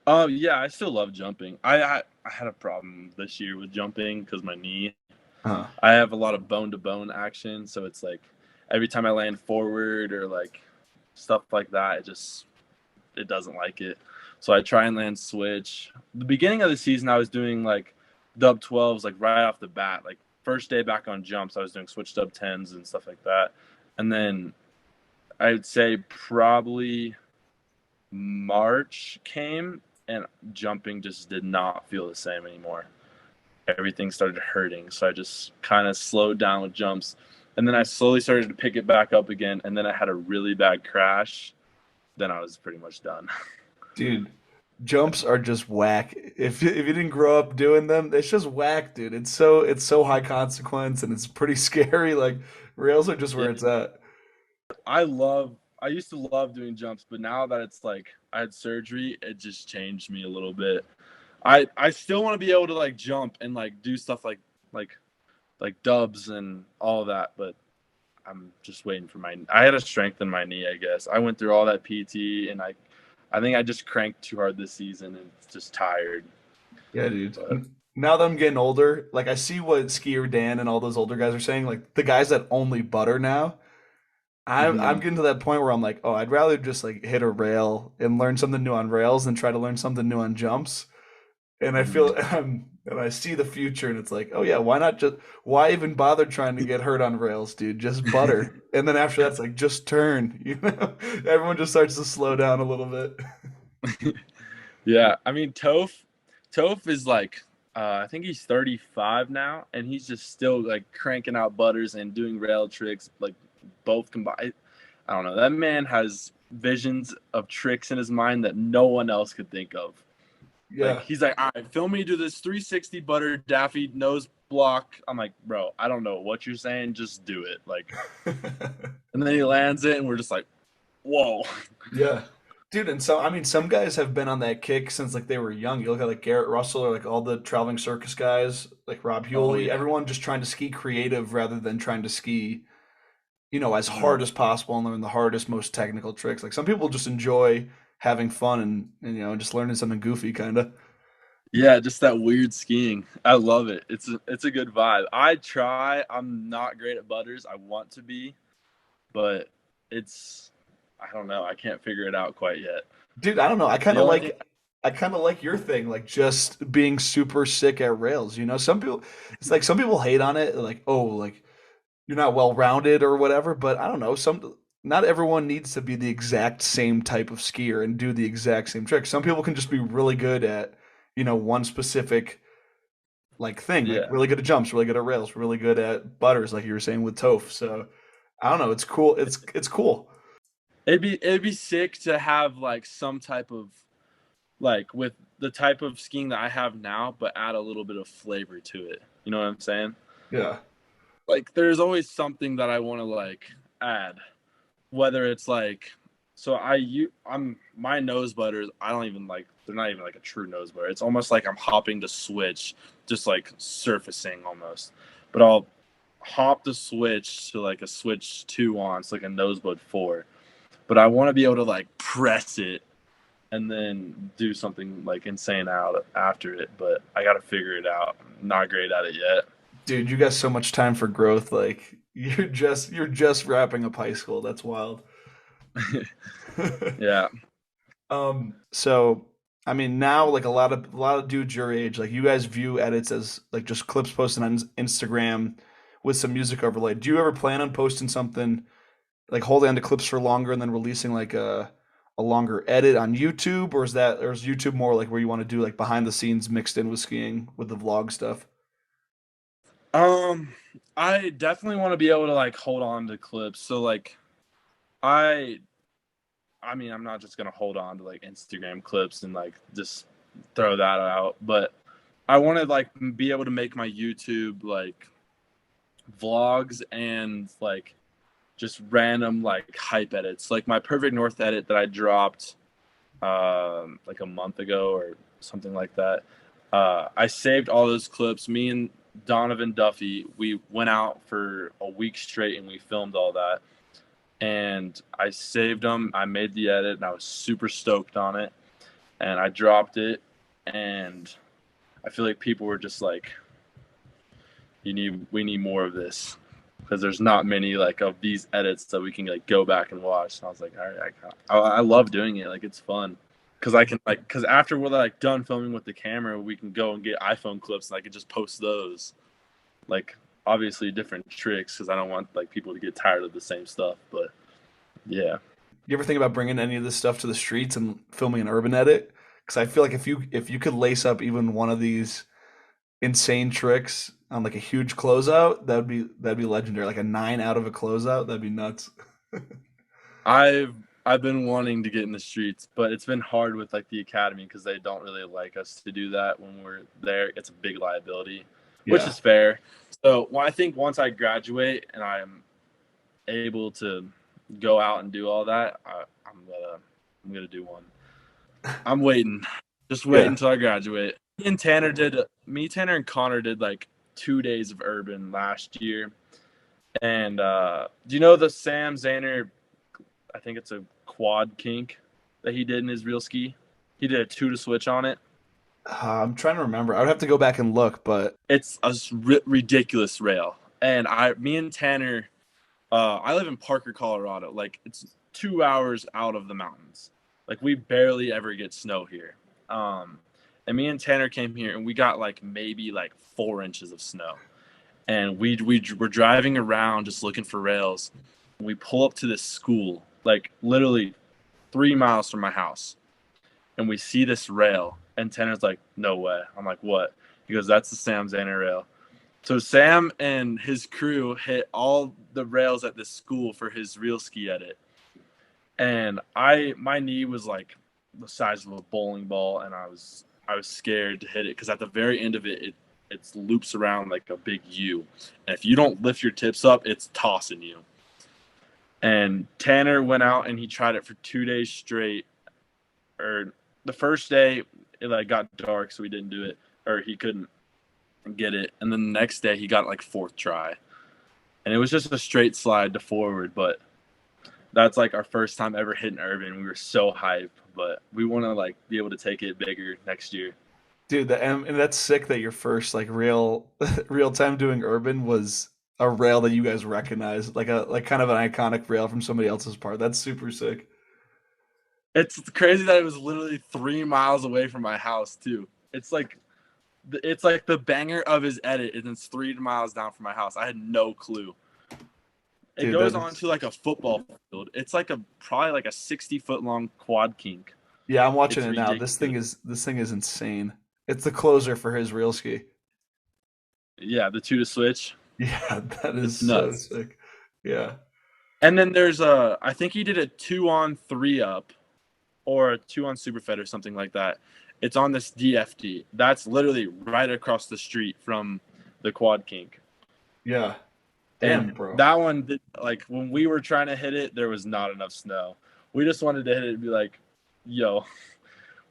yeah, I still love jumping. I had a problem this year with jumping because my knee. Huh. I have a lot of bone to bone action, so it's like every time I land forward or like stuff like that, it doesn't like it. So I try and land switch. The beginning of the season, I was doing like dub 12s like right off the bat. Like first day back on jumps, I was doing switch dub 10s and stuff like that. And then I'd say probably March came and jumping just did not feel the same anymore. Everything started hurting. So I just kind of slowed down with jumps. And then I slowly started to pick it back up again. And then I had a really bad crash. Then I was pretty much done. Dude, Jumps are just whack. If you didn't grow up doing them, it's just whack, dude. It's so high consequence and it's pretty scary. Like rails are just Yeah, where it's at. I used to love doing jumps, but now that it's like I had surgery, it just changed me a little bit. I still want to be able to like jump and like do stuff like like dubs and all of that, but I'm just waiting for my. I had to strengthen my knee, I guess. I went through all that PT, and I think I just cranked too hard this season and just tired. Yeah, dude. But Now that I'm getting older, like I see what Skier Dan and all those older guys are saying. Like the guys that only butter now, I'm mhm. getting to that point where I'm like, oh, I'd rather just like hit a rail and learn something new on rails than try to learn something new on jumps. And I feel Mhm. and I see the future, and it's like, oh yeah, why even bother trying to get hurt on rails, dude? Just butter. And then after that's like just turn, Everyone just starts to slow down a little bit. Yeah, I mean Toph is like I think he's 35 now, and he's just still like cranking out butters and doing rail tricks like both combined. I don't know. That man has visions of tricks in his mind that no one else could think of. Like Yeah. he's like, all right, film me do this 360 butter daffy nose block. I'm like, bro, I don't know what you're saying, just do it. Like, and then he lands it, and we're just like, whoa. Yeah. Dude, and so I mean some guys have been on that kick since like they were young. You look at like Garrett Russell or like all the traveling circus guys, like Rob Oh Hewley, yeah. everyone just trying to ski creative rather than trying to ski, as Mhm. hard as possible and learn the hardest, most technical tricks. Like some people just enjoy having fun and just learning something goofy kind of. Yeah, just that weird skiing. I love it. It's a good vibe. I try. I'm not great at butters. I want to be, but it's I don't know. I can't figure it out quite yet. Dude, I don't know. The only thing, I kind of like your thing, like just being super sick at rails. Some people it's like some people hate on it, like, oh, like you're not well rounded or whatever, but I don't know. Not everyone needs to be the exact same type of skier and do the exact same trick. Some people can just be really good at, one specific like thing, like yeah. really good at jumps, really good at rails, really good at butters, like you were saying with Toph. So I don't know. It's cool. It's cool. It'd be sick to have like some type of like with the type of skiing that I have now, but add a little bit of flavor to it. You know what I'm saying? Yeah. Like there's always something that I want to like add, whether it's like I'm my nose butters. I don't even like they're not even like a true nose butter. It's almost like I'm hopping to switch, just like surfacing almost. But I'll hop the switch to like a switch 2 on, it's like a nose bud 4. But I want to be able to like press it and then do something like insane out after it. But I got to figure it out. I'm not great at it yet. Dude, you got so much time for growth. Like you're just wrapping up high school. That's wild. Yeah. So I mean now like a lot of dudes your age, like you guys view edits as like just clips posted on Instagram with some music overlay. Do you ever plan on posting something like holding on to clips for longer and then releasing like a longer edit on YouTube, or is YouTube more like where you want to do like behind the scenes mixed in with skiing with the vlog stuff? Um, I definitely want to be able to like hold on to clips. So like I I mean, I'm not just gonna hold on to like Instagram clips and like just throw that out, but I want to like be able to make my YouTube like vlogs and like just random like hype edits, like my Perfect North edit that I dropped like a month ago or something like that. I saved all those clips. Me and Donovan Duffy, we went out for a week straight and we filmed all that. And I saved them. I made the edit, and I was super stoked on it. And I dropped it, and I feel like people were just like, we need more of this." Because there's not many like of these edits that we can like go back and watch. And I was like, all right, I love doing it. Like it's fun because I can like because after we're like done filming with the camera, we can go and get iPhone clips and I can just post those. Like obviously different tricks because I don't want like people to get tired of the same stuff. But yeah, You ever think about bringing any of this stuff to the streets and filming an urban edit? Because I feel like if you could lace up even one of these insane tricks on like a huge closeout, that'd be legendary. Like a 9 out of a closeout, that'd be nuts. I've I've been wanting to get in the streets, but it's been hard with like the academy because they don't really like us to do that when we're there. It's a big liability, which Yeah. is fair. So I think once I graduate and I'm able to go out and do all that, I'm gonna do one. I'm waiting, just wait Yeah. until I graduate. Tanner and Connor did like 2 days of urban last year, and do you know the Sam Zaner? I think it's a quad kink that he did in his real ski. He did a two to switch on it. I'm trying to remember. I would have to go back and look, but It's a ridiculous rail, and me and Tanner, I live in Parker, Colorado. Like it's 2 hours out of the mountains. Like we barely ever get snow here. And me and Tanner came here, and we got like maybe like 4 inches of snow. And we were driving around just looking for rails. And we pull up to this school, like literally 3 miles from my house, and we see this rail. And Tanner's like, "No way!" I'm like, "What?" He goes, "That's the Sam Zaner rail." So Sam and his crew hit all the rails at this school for his real ski edit, and my knee was like the size of a bowling ball, and I was scared to hit it because at the very end of it, it loops around like a big U, and if you don't lift your tips up, it's tossing you. And Tanner went out and he tried it for 2 days straight. Or the first day it like got dark, so he didn't do it, or he couldn't get it. And then the next day he got like fourth try, and it was just a straight slide to forward. But that's like our first time ever hitting urban. We were so hyped, but we want to like be able to take it bigger next year. dude, and that's sick that your first like real real time doing urban was a rail that you guys recognize, like kind of an iconic rail from somebody else's part. That's super sick. It's crazy that it was literally 3 miles away from my house too. It's like the banger of his edit, and it's 3 miles down from my house. I had no clue. It Dude, goes that on is to like a football field. It's like probably like a 60-foot long quad kink. yeah, I'm watching It's it now. ridiculous. This thing is insane. It's the closer for his real ski. Yeah, the two to switch. Yeah, that is It's so nuts. sick. Yeah. And then there's I think he did a 2 on 3 up or a 2 on Superfed or something like that. It's on this DFD. That's literally right across the street from the quad kink. Yeah. Damn, And bro. that one did, like when we were trying to hit it, there was not enough snow. We just wanted to hit it and be like, yo,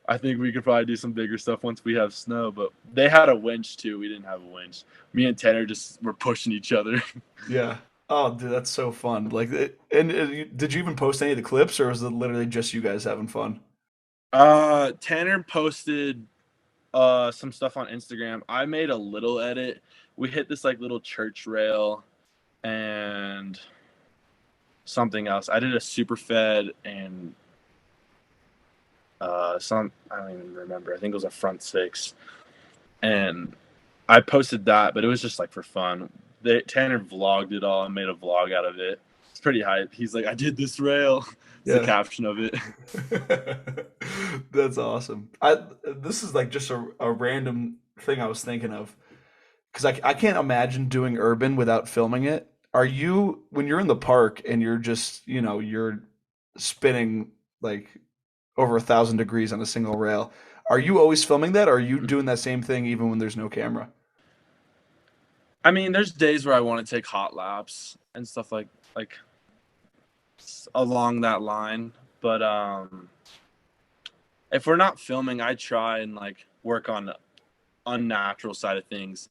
I think we could probably do some bigger stuff once we have snow. But they had a winch too. We didn't have a winch. Me and Tanner just were pushing each other. Yeah. Oh, dude, that's so fun. Did you even post any of the clips, or was it literally just you guys having fun? Tanner posted some stuff on Instagram. I made a little edit. We hit this like little church rail and something else. I did a super fed and some, I don't even remember. I think it was a front six. And I posted that, but it was just like for fun. Tanner vlogged it all and made a vlog out of it. It's pretty hype. He's like, I did this rail. It's the Yeah. caption of it. That's awesome. This is like just a random thing I was thinking of because I can't imagine doing urban without filming it. Are you when you're in the park and you're just you're spinning like over 1,000 degrees on a single rail? Are you always filming that? Or are you doing that same thing even when there's no camera? I mean, there's days where I want to take hot laps and stuff like along that line. But if we're not filming, I try and like work on the unnatural side of things,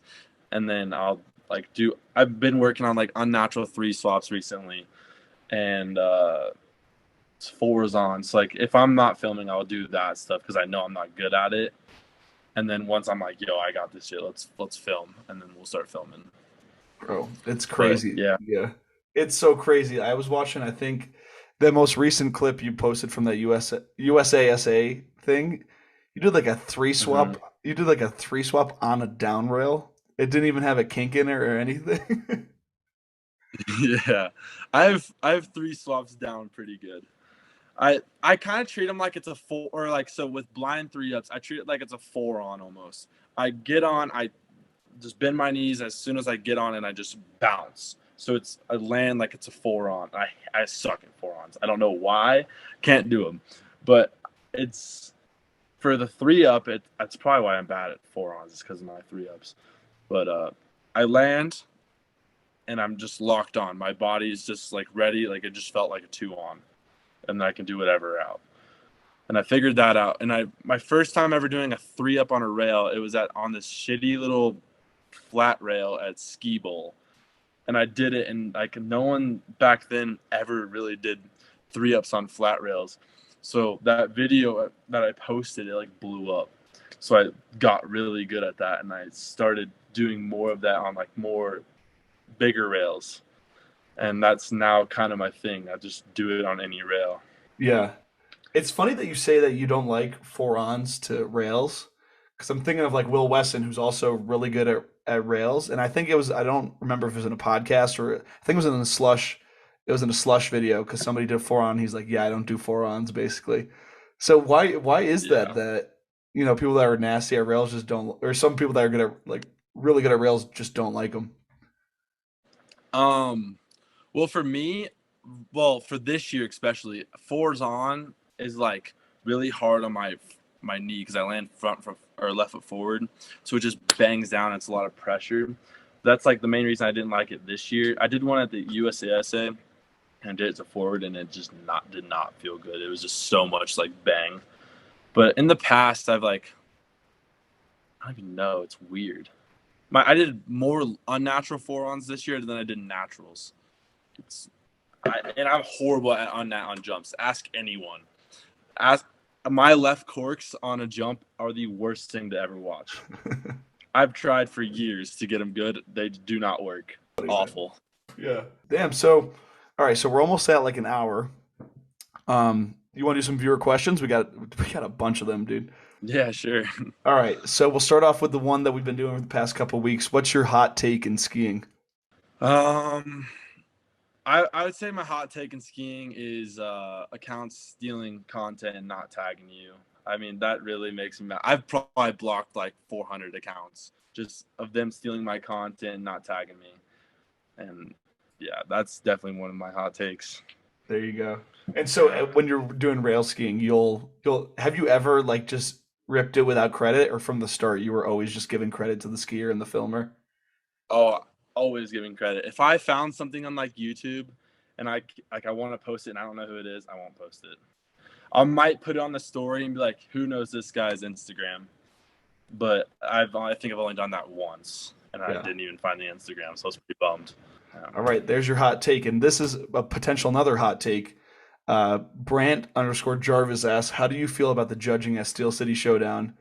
and then I'll like do. I've been working on like unnatural three swaps recently, and it's fours on. So like if I'm not filming, I'll do that stuff because I know I'm not good at it. And then once I'm like, yo, I got this shit. Let's film, and then we'll start filming. Bro, it's But crazy. yeah. Yeah. It's so crazy. I was watching, I think, the most recent clip you posted from that USASA thing. You did like a three Mm-hmm. swap. You did like a three swap on a down rail. It didn't even have a kink in it or anything. Yeah, I have three swaps down pretty good. I kind of treat them like it's a four, or like so with blind three ups, I treat it like it's a four on almost. I get on, I just bend my knees as soon as I get on, and I just bounce. So I land like it's a 4-on. I suck at 4-ons. I don't know why. Can't do them. But it's for the 3-up, that's probably why I'm bad at 4-ons, is because of my 3-ups. But I land and I'm just locked on. My body is just like ready. Like it just felt like a 2-on, and I can do whatever out. And I figured that out. And my first time ever doing a 3-up on a rail, it was on this shitty little flat rail at Ski Bowl. And I did it, and like no one back then ever really did 3-ups on flat rails. So that video that I posted, it like blew up. So I got really good at that, and I started doing more of that on like more bigger rails. And that's now kind of my thing. I just do it on any rail. Yeah. It's funny that you say that you don't like 4-ons to rails, because I'm thinking of like Will Wesson, who's also really good at rails. And I think it was, I don't remember if it was in a podcast or I think it was in a slush. It was in a slush video because somebody did a 4-on. He's like, yeah, I don't do 4-ons basically. So why is that Yeah. that people that are nasty at rails just don't, or some people that are good at like really good at rails just don't like them. Well, for me, for this year especially, 4s on is like really hard on my knee because I land front foot or left foot forward, so it just bangs down. It's a lot of pressure. That's like the main reason I didn't like it this year. I did one at the USASA and did it to forward, and it just did not feel good. It was just so much like bang. But in the past, I don't even know. It's weird. I did more unnatural 4-ons this year than I did naturals. And I'm horrible on jumps. Ask anyone. Ask My left corks on a jump are the worst thing to ever watch. I've tried for years to get them good. They do not work. Awful. Yeah. Damn. So, all right. So we're almost at like an hour. You want to do some viewer questions? We got a bunch of them, dude. Yeah, sure. All right. So we'll start off with the one that we've been doing for the past couple of weeks. What's your hot take in skiing? Um, I would say my hot take in skiing is accounts stealing content and not tagging you. I mean, that really makes me mad. I've probably blocked like 400 accounts just of them stealing my content and not tagging me. And yeah, that's definitely one of my hot takes. There you go. And so when you're doing rail skiing, you'll have you ever like just ripped it without credit, or from the start you were always just giving credit to the skier and the filmer? Oh, always giving credit. If I found something on like YouTube and I want to post it and I don't know who it is, I won't post it. I might put it on the story and be like, "Who knows this guy's Instagram?" But I think I've only done that once, and I Yeah. didn't even find the Instagram, so I was pretty bummed. Yeah. All right, there's your hot take, and this is a potential another hot take. Brant_Jarvis asks, "How do you feel about the judging at Steel City Showdown?"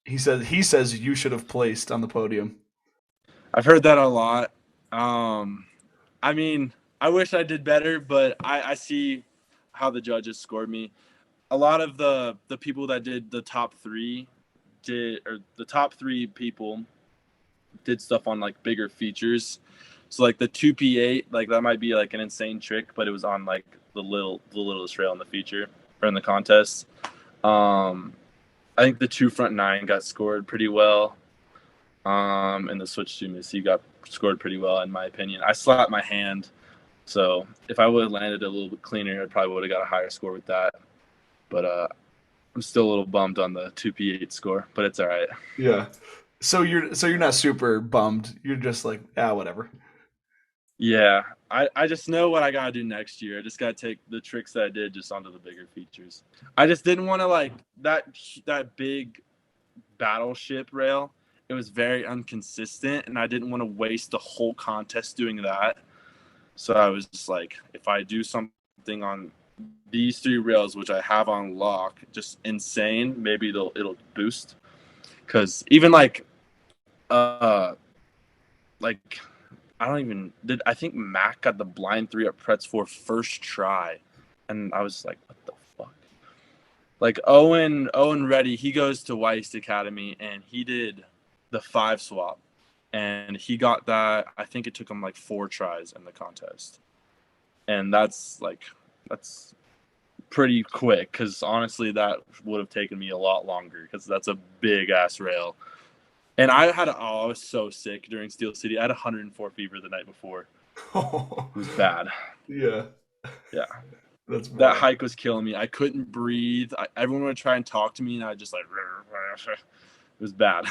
He says you should have placed on the podium. I've heard that a lot. I mean, I wish I did better, but I see how the judges scored me. A lot of the people that did the top three or the top three people did stuff on like bigger features. So like the 2P8, like that might be like an insane trick, but it was on like the littlest rail in the feature or in the contest. I think the 2 front 9 got scored pretty well. And the switch to Missy got scored pretty well in my opinion. I slapped my hand, so if I would have landed a little bit cleaner, I probably would have got a higher score with that. But I'm still a little bummed on the 2P8 score, but it's all right. Yeah. So you're not super bummed. You're just like, whatever. Yeah, I just know what I gotta do next year. I just gotta take the tricks that I did just onto the bigger features. I just didn't want to like that big battleship rail. It was very inconsistent, and I didn't want to waste the whole contest doing that. So I was just like, if I do something on these 3 rails, which I have on lock, just insane, maybe it'll boost. Because even uh, like I don't even did. I think Mac got the blind 3-up Pretz 4 first try, and I was like, what the fuck? Like Owen Reddy, he goes to Wy'East Academy, and he did the 5 swap, and he got that. I think it took him like 4 tries in the contest, and that's pretty quick. Because honestly, that would have taken me a lot longer. Because that's a big ass rail. And I was so sick during Steel City. I had 104 fever the night before. It was bad. Yeah, Yeah, that's that wild. hike was killing me. I couldn't breathe. Everyone would try and talk to me, and I just like it was bad.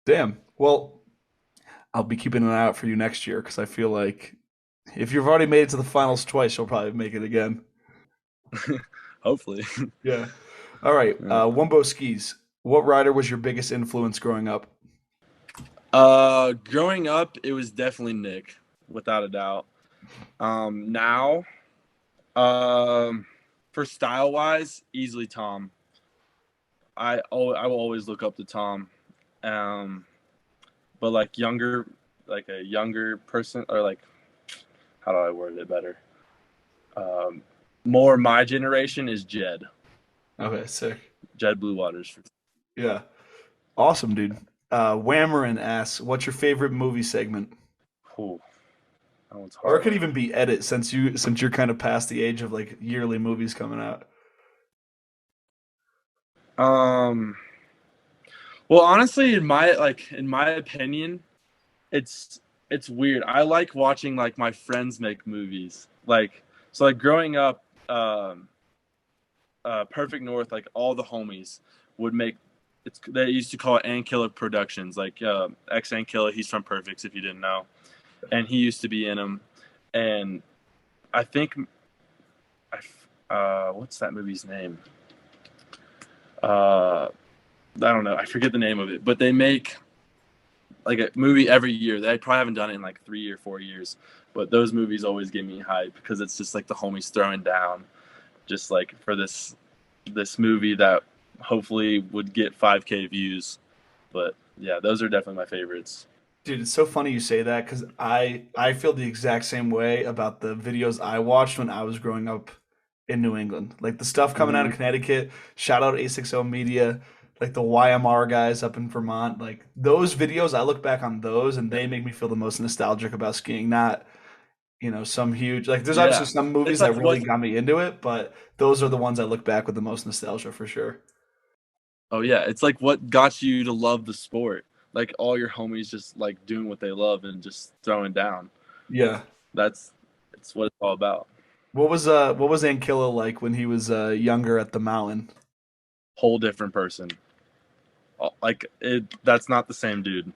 Damn. Well, I'll be keeping an eye out for you next year because I feel like if you've already made it to the finals twice, you'll probably make it again. Hopefully. Yeah. All right. Yeah. Wumbo skis. What rider was your biggest influence growing up? Growing up, it was definitely Nick, without a doubt. Now, um, for style wise, easily Tom. I will always look up to Tom. Um, but like a younger person, or like how do I word it better? Um, more my generation is Jed. Okay, sick. Jed Blue Waters. Yeah. Awesome, dude. Whammerin asks, what's your favorite movie segment? Ooh, that one's Or it hard. could even be edit since you're kind of past the age of like yearly movies coming out. Um, well, honestly, in my opinion, it's it's weird. I like watching like my friends make movies. Like growing up, Perfect North, like all the homies would make. It's they used to call it Ankilla Productions. Like ex Ankilla, he's from Perfects if you didn't know, and he used to be in them. And I think what's that movie's name? I don't know. I forget the name of it, but they make like a movie every year. They probably haven't done it in like 3 or 4 years, but those movies always give me hype because it's just like the homies throwing down, just like for this movie that hopefully would get 5K views. But yeah, those are definitely my favorites. Dude, it's so funny you say that because I feel the exact same way about the videos I watched when I was growing up in New England. Like the stuff coming out of Mm-hmm. Connecticut, shout out A60 Media, like the YMR guys up in Vermont. Like those videos, I look back on those and they make me feel the most nostalgic about skiing. Not, some huge like there's obviously Yeah, some it's movies that like really what? got me into it, but those are the ones I look back with the most nostalgia for sure. Oh yeah, it's like what got you to love the sport. Like all your homies just like doing what they love and just throwing down. Yeah. That's it's what it's all about. What was Ankilla like when he was younger at the mountain? Whole different person. Like it. That's not the same dude.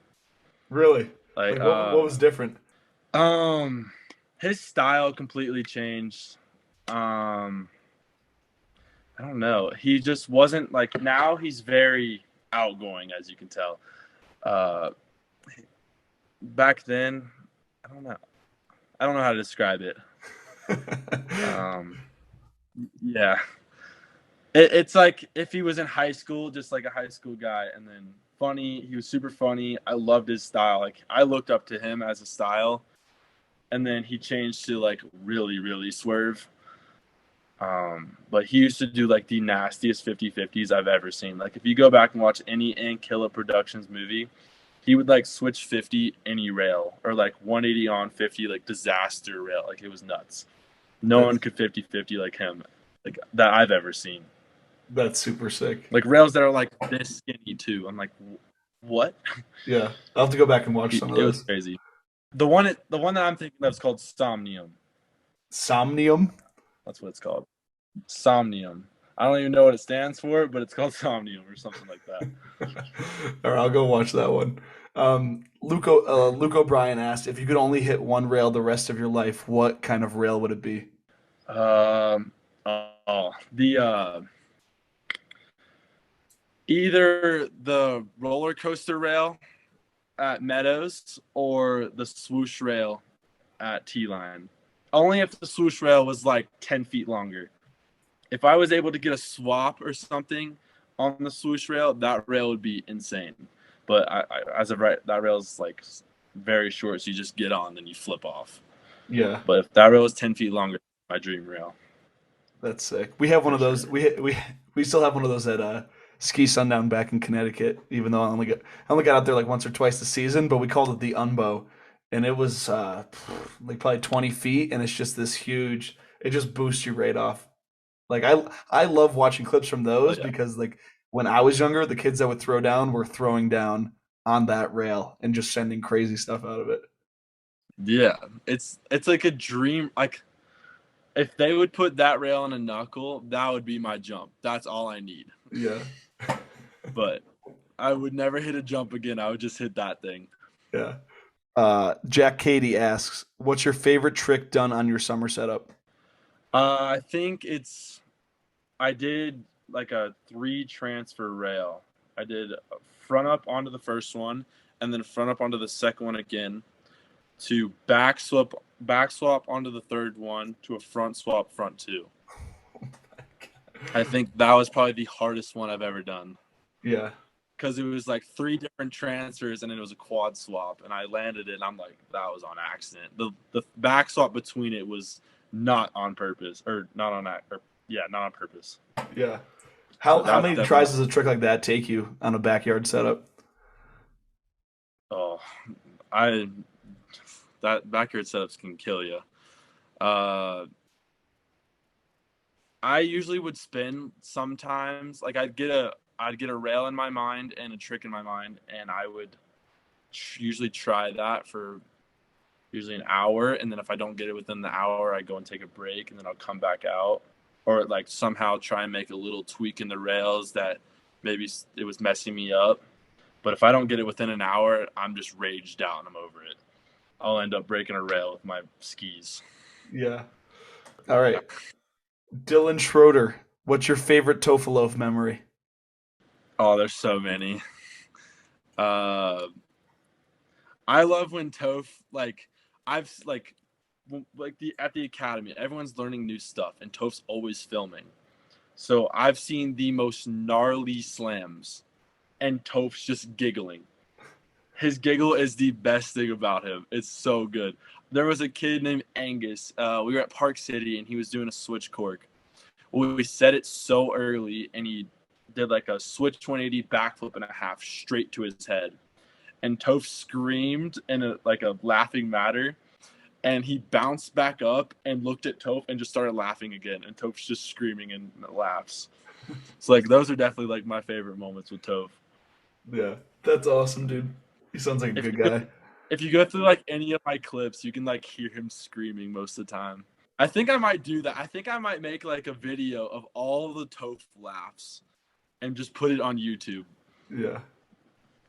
Really? Like Like what was different? um, his style completely changed. Um, I don't know. He just wasn't like now. He's very outgoing, as you can tell. Uh, Back then, I don't know. I don't know how to describe it. Um, yeah, it's like if he was in high school, just like a high school guy, and then funny. He was super funny. I loved his style. Like I looked up to him as a style, and then he changed to like really, really swerve. But he used to do like the nastiest 50/50s I've ever seen. Like if you go back and watch any Ankilla Productions movie, he would like switch 50 any rail or like 180 on 50 like disaster rail. Like it was nuts. No one That's could 50/50 like him, like that I've ever seen. that's super sick. Like rails that are like this skinny too. I'm like, what? Yeah, I'll have to go back and watch some of It was those. crazy. The one that I'm thinking of is called Somnium. Somnium. That's what it's called. Somnium. I don't even know what it stands for, but it's called Somnium or something like that. All right, I'll go watch that one. Luke O'Brien asked if you could only hit one rail the rest of your life, what kind of rail would it be? The either the roller coaster rail at Meadows or the swoosh rail at T Line. Only if the swoosh rail was like 10 feet longer. If I was able to get a swap or something on the swoosh rail, that rail would be insane. But as of right, that rail is like very short, so you just get on, then you flip off. Yeah, But if that rail is 10 feet longer, my dream rail that's sick. We have one for of those. sure. We still have one of those at Ski Sundown back in Connecticut. Even though I only got out there like once or twice this season, but we called it the Unbo, and it was like probably 20 feet, and it's just this huge. It just boosts you right off. Like I love watching clips from Oh those yeah, because like when I was younger, the kids that would throw down were throwing down on that rail and just sending crazy stuff out of it. Yeah, it's like a dream. Like if they would put that rail on a knuckle, that would be my jump. That's all I need. Yeah. But I would never hit a jump again. I would just hit that thing. Yeah. Jack Cady asks, "What's your favorite trick done on your summer setup?" I think I did like a 3 transfer rail. I did front up onto the first one, and then front up onto the second one again, to back swap onto the third one, to a front swap front two. I think that was probably the hardest one I've ever done. Yeah. Because it was like 3 different transfers and then it was a quad swap, and I landed it and I'm like, that was on accident. The back swap between it was not on purpose, or not on not on purpose. Yeah. So How that's many definitely, tries does a trick like that take you on a backyard setup? oh, I that backyard setups can kill you. Uh, I usually would spin sometimes. Like I'd get a rail in my mind and a trick in my mind, and I would usually try that for usually an hour, and then if I don't get it within the hour, I go and take a break, and then I'll come back out, or like somehow try and make a little tweak in the rails that maybe it was messing me up. But if I don't get it within an hour, I'm just raged out and I'm over it. I'll end up breaking a rail with my skis. Yeah. All right. Dylan Schroeder, what's your favorite tofu loaf memory? Oh, there's so many. Uh, I love when Toph, like I've like the at the academy, everyone's learning new stuff, and Toph's always filming. So I've seen the most gnarly slams, and Toph's just giggling. His giggle is the best thing about him. It's so good. There was a kid named Angus. We were at Park City, and he was doing a switch cork. We set it so early, and he did like a switch 180 backflip and a half straight to his head. And Toph screamed in like a laughing matter, and he bounced back up and looked at Toph and just started laughing again. And Toph's just screaming and laughs. So like those are definitely like my favorite moments with Toph. Yeah. That's awesome, dude. He sounds like a If good you go, guy. if you go through like any of my clips, you can like hear him screaming most of the time. I think I might do that. I think I might make like a video of all the Toph laughs and just put it on YouTube. Yeah.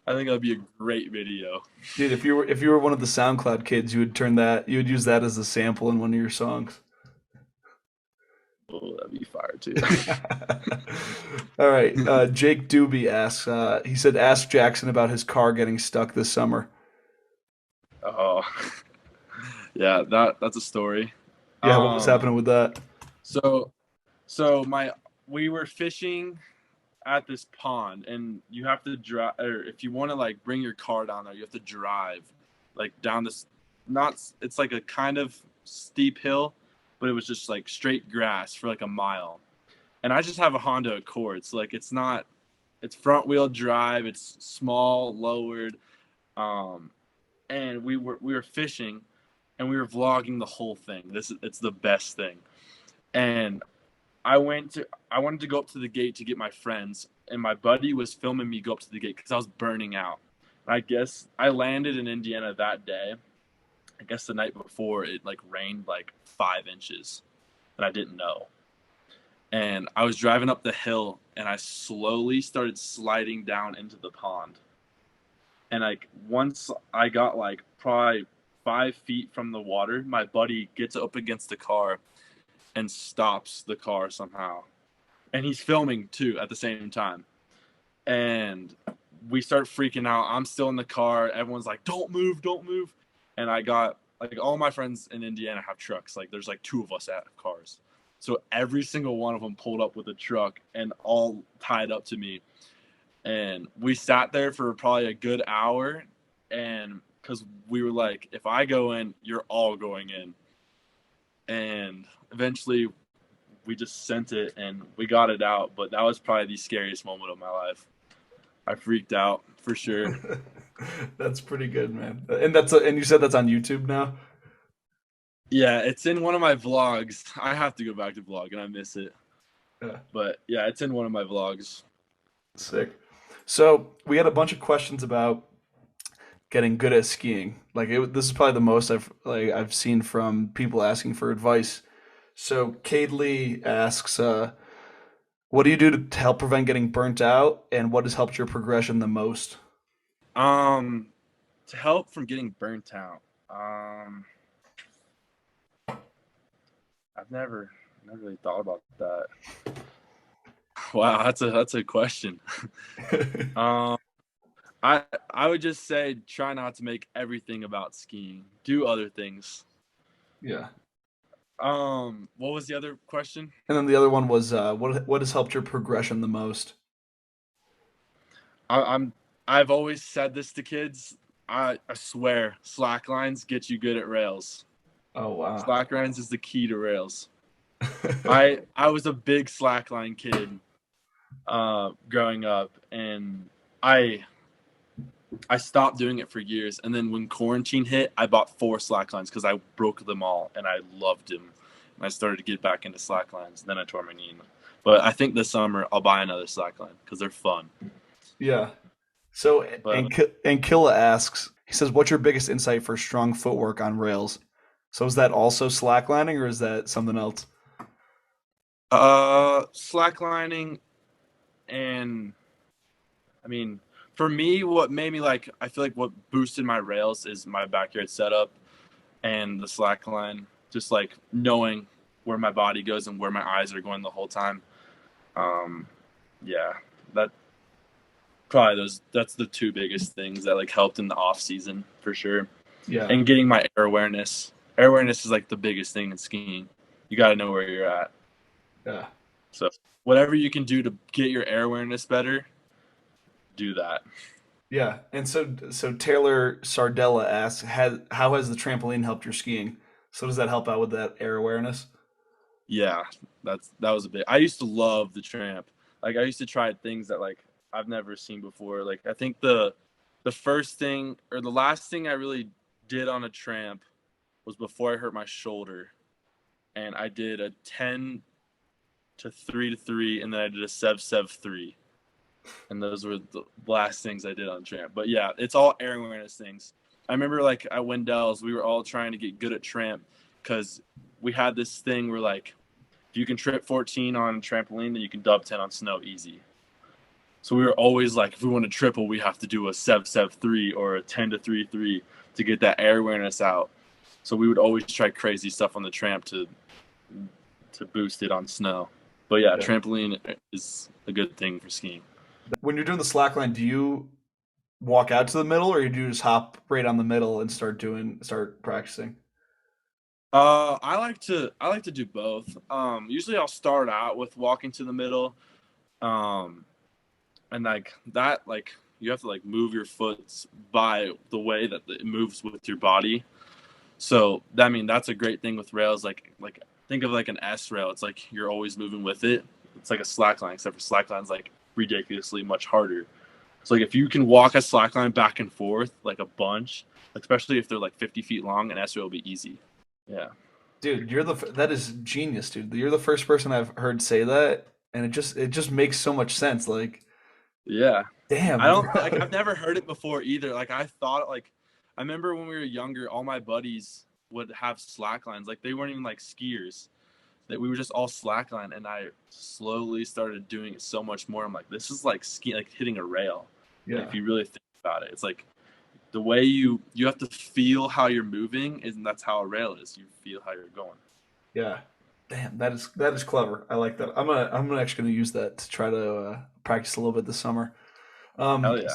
I think that'd be a great video. Dude, if you were one of the SoundCloud kids, you would use that as a sample in one of your songs. Oh, that'd be fire too. All right. Jake Doobie asks, he said, ask Jackson about his car getting stuck this summer. Oh, yeah, that's a story. Yeah, what was Um, happening with that? so so my we were fishing at this pond, and you have to drive, or if you want to like bring your car down there, you have to drive like down this, not, it's like a kind of steep hill, but it was just like straight grass for like a mile. And I just have a Honda Accord, so like it's front wheel drive, it's small, lowered. um and we were fishing, and we were vlogging the whole thing. It's the best thing. And I wanted to go up to the gate to get my friends, and my buddy was filming me go up to the gate because I was burning out. And I guess I landed in Indiana that day. I guess the night before it like rained like 5 inches, and I didn't know. And I was driving up the hill, and I slowly started sliding down into the pond. And like once I got like probably 5 feet from the water, my buddy gets up against the car and stops the car somehow. And he's filming too at the same time. And we start freaking out. I'm still in the car. Everyone's like, don't move, don't move. And I got like all my friends in Indiana have trucks. Like there's like 2 of us that have cars. So every single one of them pulled up with a truck and all tied up to me. And we sat there for probably a good hour. And because we were like, if I go in, you're all going in. And eventually we just sent it and we got it out. But that was probably the scariest moment of my life. I freaked out for sure. That's pretty good, man. And you said that's on YouTube now? Yeah, it's in one of my vlogs. I have to go back to vlog and I miss it. Yeah, But yeah, it's in one of my vlogs. sick. So we had a bunch of questions about getting good at skiing? This is probably the most I've seen from people asking for advice. So Cade Lee asks, what do you do to help prevent getting burnt out, and what has helped your progression the most? Um, to help from getting burnt out. Um, I've never really thought about that. Wow, that's a question. Um, I would just say try not to make everything about skiing. Do other things. Yeah. What was the other question? And then the other one was, what has helped your progression the most? I'm I've always said this to kids. I swear, slack lines get you good at rails. Oh wow. Slack lines is the key to rails. I was a big slackline kid growing up, and I I stopped doing it for years. And then when quarantine hit, I bought 4 slacklines because I broke them all and I loved them. And I started to get back into slacklines. Then I tore my knee. But I think this summer I'll buy another slackline because they're fun. Yeah. So But and Killa asks, he says, "What's your biggest insight for strong footwork on rails?" So is that also slacklining or is that something else? slacklining, and I mean, for me, what made me like, I feel like what boosted my rails is my backyard setup and the slack line, just like knowing where my body goes and where my eyes are going the whole time. Um, yeah, that that's the two biggest things that like helped in the off season for sure. Yeah. And getting my air awareness. Air awareness is like the biggest thing in skiing. You got to know where you're at. Yeah. So whatever you can do to get your air awareness better, do that. Yeah. And so Taylor Sardella asks, how has the trampoline helped your skiing? So does that help out with that air awareness? Yeah, that was a bit. I used to love the tramp. Like I used to try things that like I've never seen before. Like I think the first thing or the last thing I really did on a tramp was before I hurt my shoulder, and I did a 10 to 3 to 3, and then I did a 7-7-3, and those were the last things I did on tramp. But yeah, it's all air awareness things. I remember like at Wendell's, we were all trying to get good at tramp because we had this thing where like if you can trip 14 on a trampoline, then you can dub 10 on snow easy. So we were always like, if we want to triple, we have to do a 7-7-3 or a 10 to 3-3 to get that air awareness out. So we would always try crazy stuff on the tramp to boost it on snow. But yeah, Yeah. trampoline is a good thing for skiing. When you're doing the slackline, do you walk out to the middle or do you just hop right on the middle and start practicing? I like to do both. Usually I'll start out with walking to the middle. Um, and like that, like you have to like move your foot by the way that it moves with your body. So I mean that's a great thing with rails. Like think of like an S rail. It's like you're always moving with it. It's like a slack line, except for slack line's like ridiculously much harder. So like if you can walk a slack line back and forth like a bunch, especially if they're like 50 feet long, an S rail will be easy. Yeah. Dude, that is genius, dude. You're the first person I've heard say that, and it just makes so much sense. Like, Yeah. I damn, don't like bro. I've never heard it before either. Like I thought like I remember when we were younger, all my buddies would have slack lines. Like they weren't even like skiers. That we were just all slackline, and I slowly started doing it so much more. I'm like, this is like ski, like hitting a rail. Like if Yeah, you really think about it, it's like the way you have to feel how you're moving, and that's how a rail is. You feel how you're going. yeah. Damn, that is clever. I like that. I'm actually gonna use that to try to practice a little bit this summer. Um, Hell yeah.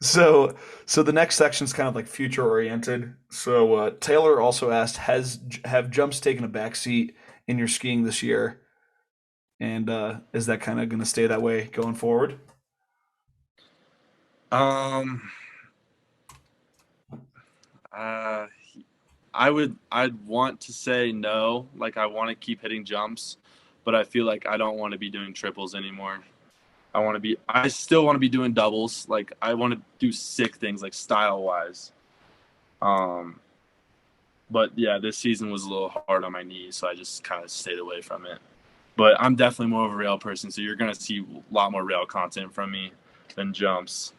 so so the next section is kind of like future oriented. So Taylor also asked, have jumps taken a back seat in your skiing this year, and is that kind of gonna stay that way going forward? Um. Uh. I'd want to say no. Like I want to keep hitting jumps, but I feel like I don't want to be doing triples anymore. I still want to be doing doubles. Like I want to do sick things like style wise. Um, but yeah, this season was a little hard on my knees, so I just kind of stayed away from it. But I'm definitely more of a rail person, so you're gonna see a lot more rail content from me than jumps.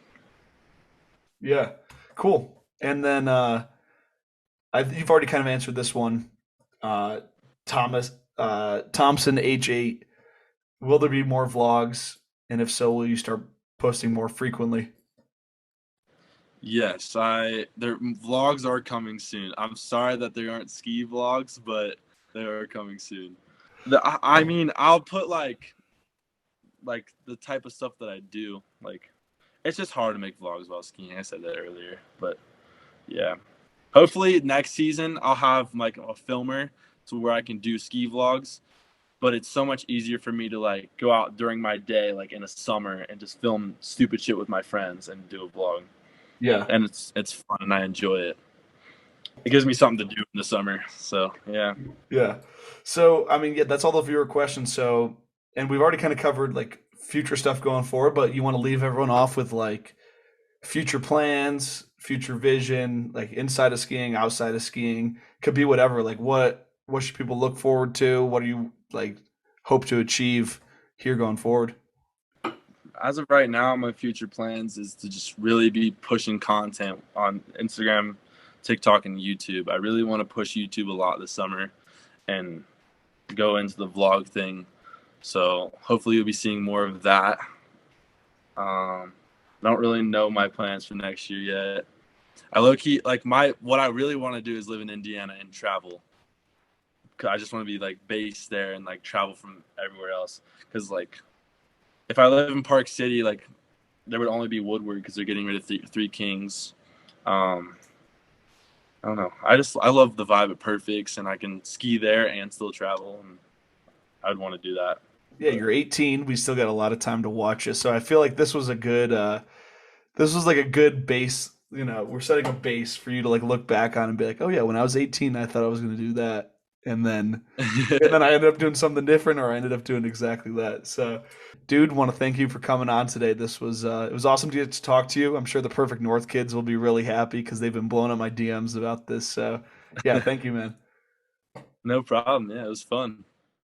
Yeah, cool. And then you've already kind of answered this one. Uh, Thomas Thompson H8. Will there be more vlogs? And if so, will you start posting more frequently? Yes, their vlogs are coming soon. I'm sorry that they aren't ski vlogs, but they are coming soon. I mean, I'll put like the type of stuff that I do. Like it's just hard to make vlogs while skiing. I said that earlier, but yeah. Hopefully next season I'll have like a filmer to where I can do ski vlogs. But it's so much easier for me to like go out during my day, like in the summer, and just film stupid shit with my friends and do a vlog. Yeah. And it's fun and I enjoy it. It gives me something to do in the summer. So yeah. Yeah. So, I mean, yeah, that's all the viewer questions. So, and we've already kind of covered like future stuff going forward, but you want to leave everyone off with like future plans, future vision, like inside of skiing, outside of skiing, could be whatever. Like what should people look forward to? What do you like hope to achieve here going forward? As of right now, my future plans is to just really be pushing content on Instagram, TikTok, and YouTube. I really want to push YouTube a lot this summer and go into the vlog thing. So hopefully you'll be seeing more of that. I don't really know my plans for next year yet. I low key like my what I really want to do is live in Indiana and travel. I just want to be like based there and like travel from everywhere else. Because like if I live in Park City, like there would only be Woodward because they're getting rid of Three Kings. Um, I don't know. I love the vibe at Perfects, and I can ski there and still travel, and I'd want to do that. Yeah, But you're 18. We still got a lot of time to watch it. So I feel like this was like a good base. We're setting a base for you to like look back on and be like, oh yeah, when I was 18, I thought I was going to do that, and then I ended up doing something different, or I ended up doing exactly that. So, dude, want to thank you for coming on today. This was it was awesome to get to talk to you. I'm sure the Perfect North kids will be really happy because they've been blowing up my DMs about this. So, yeah, thank you, man. no problem. Yeah, it was fun.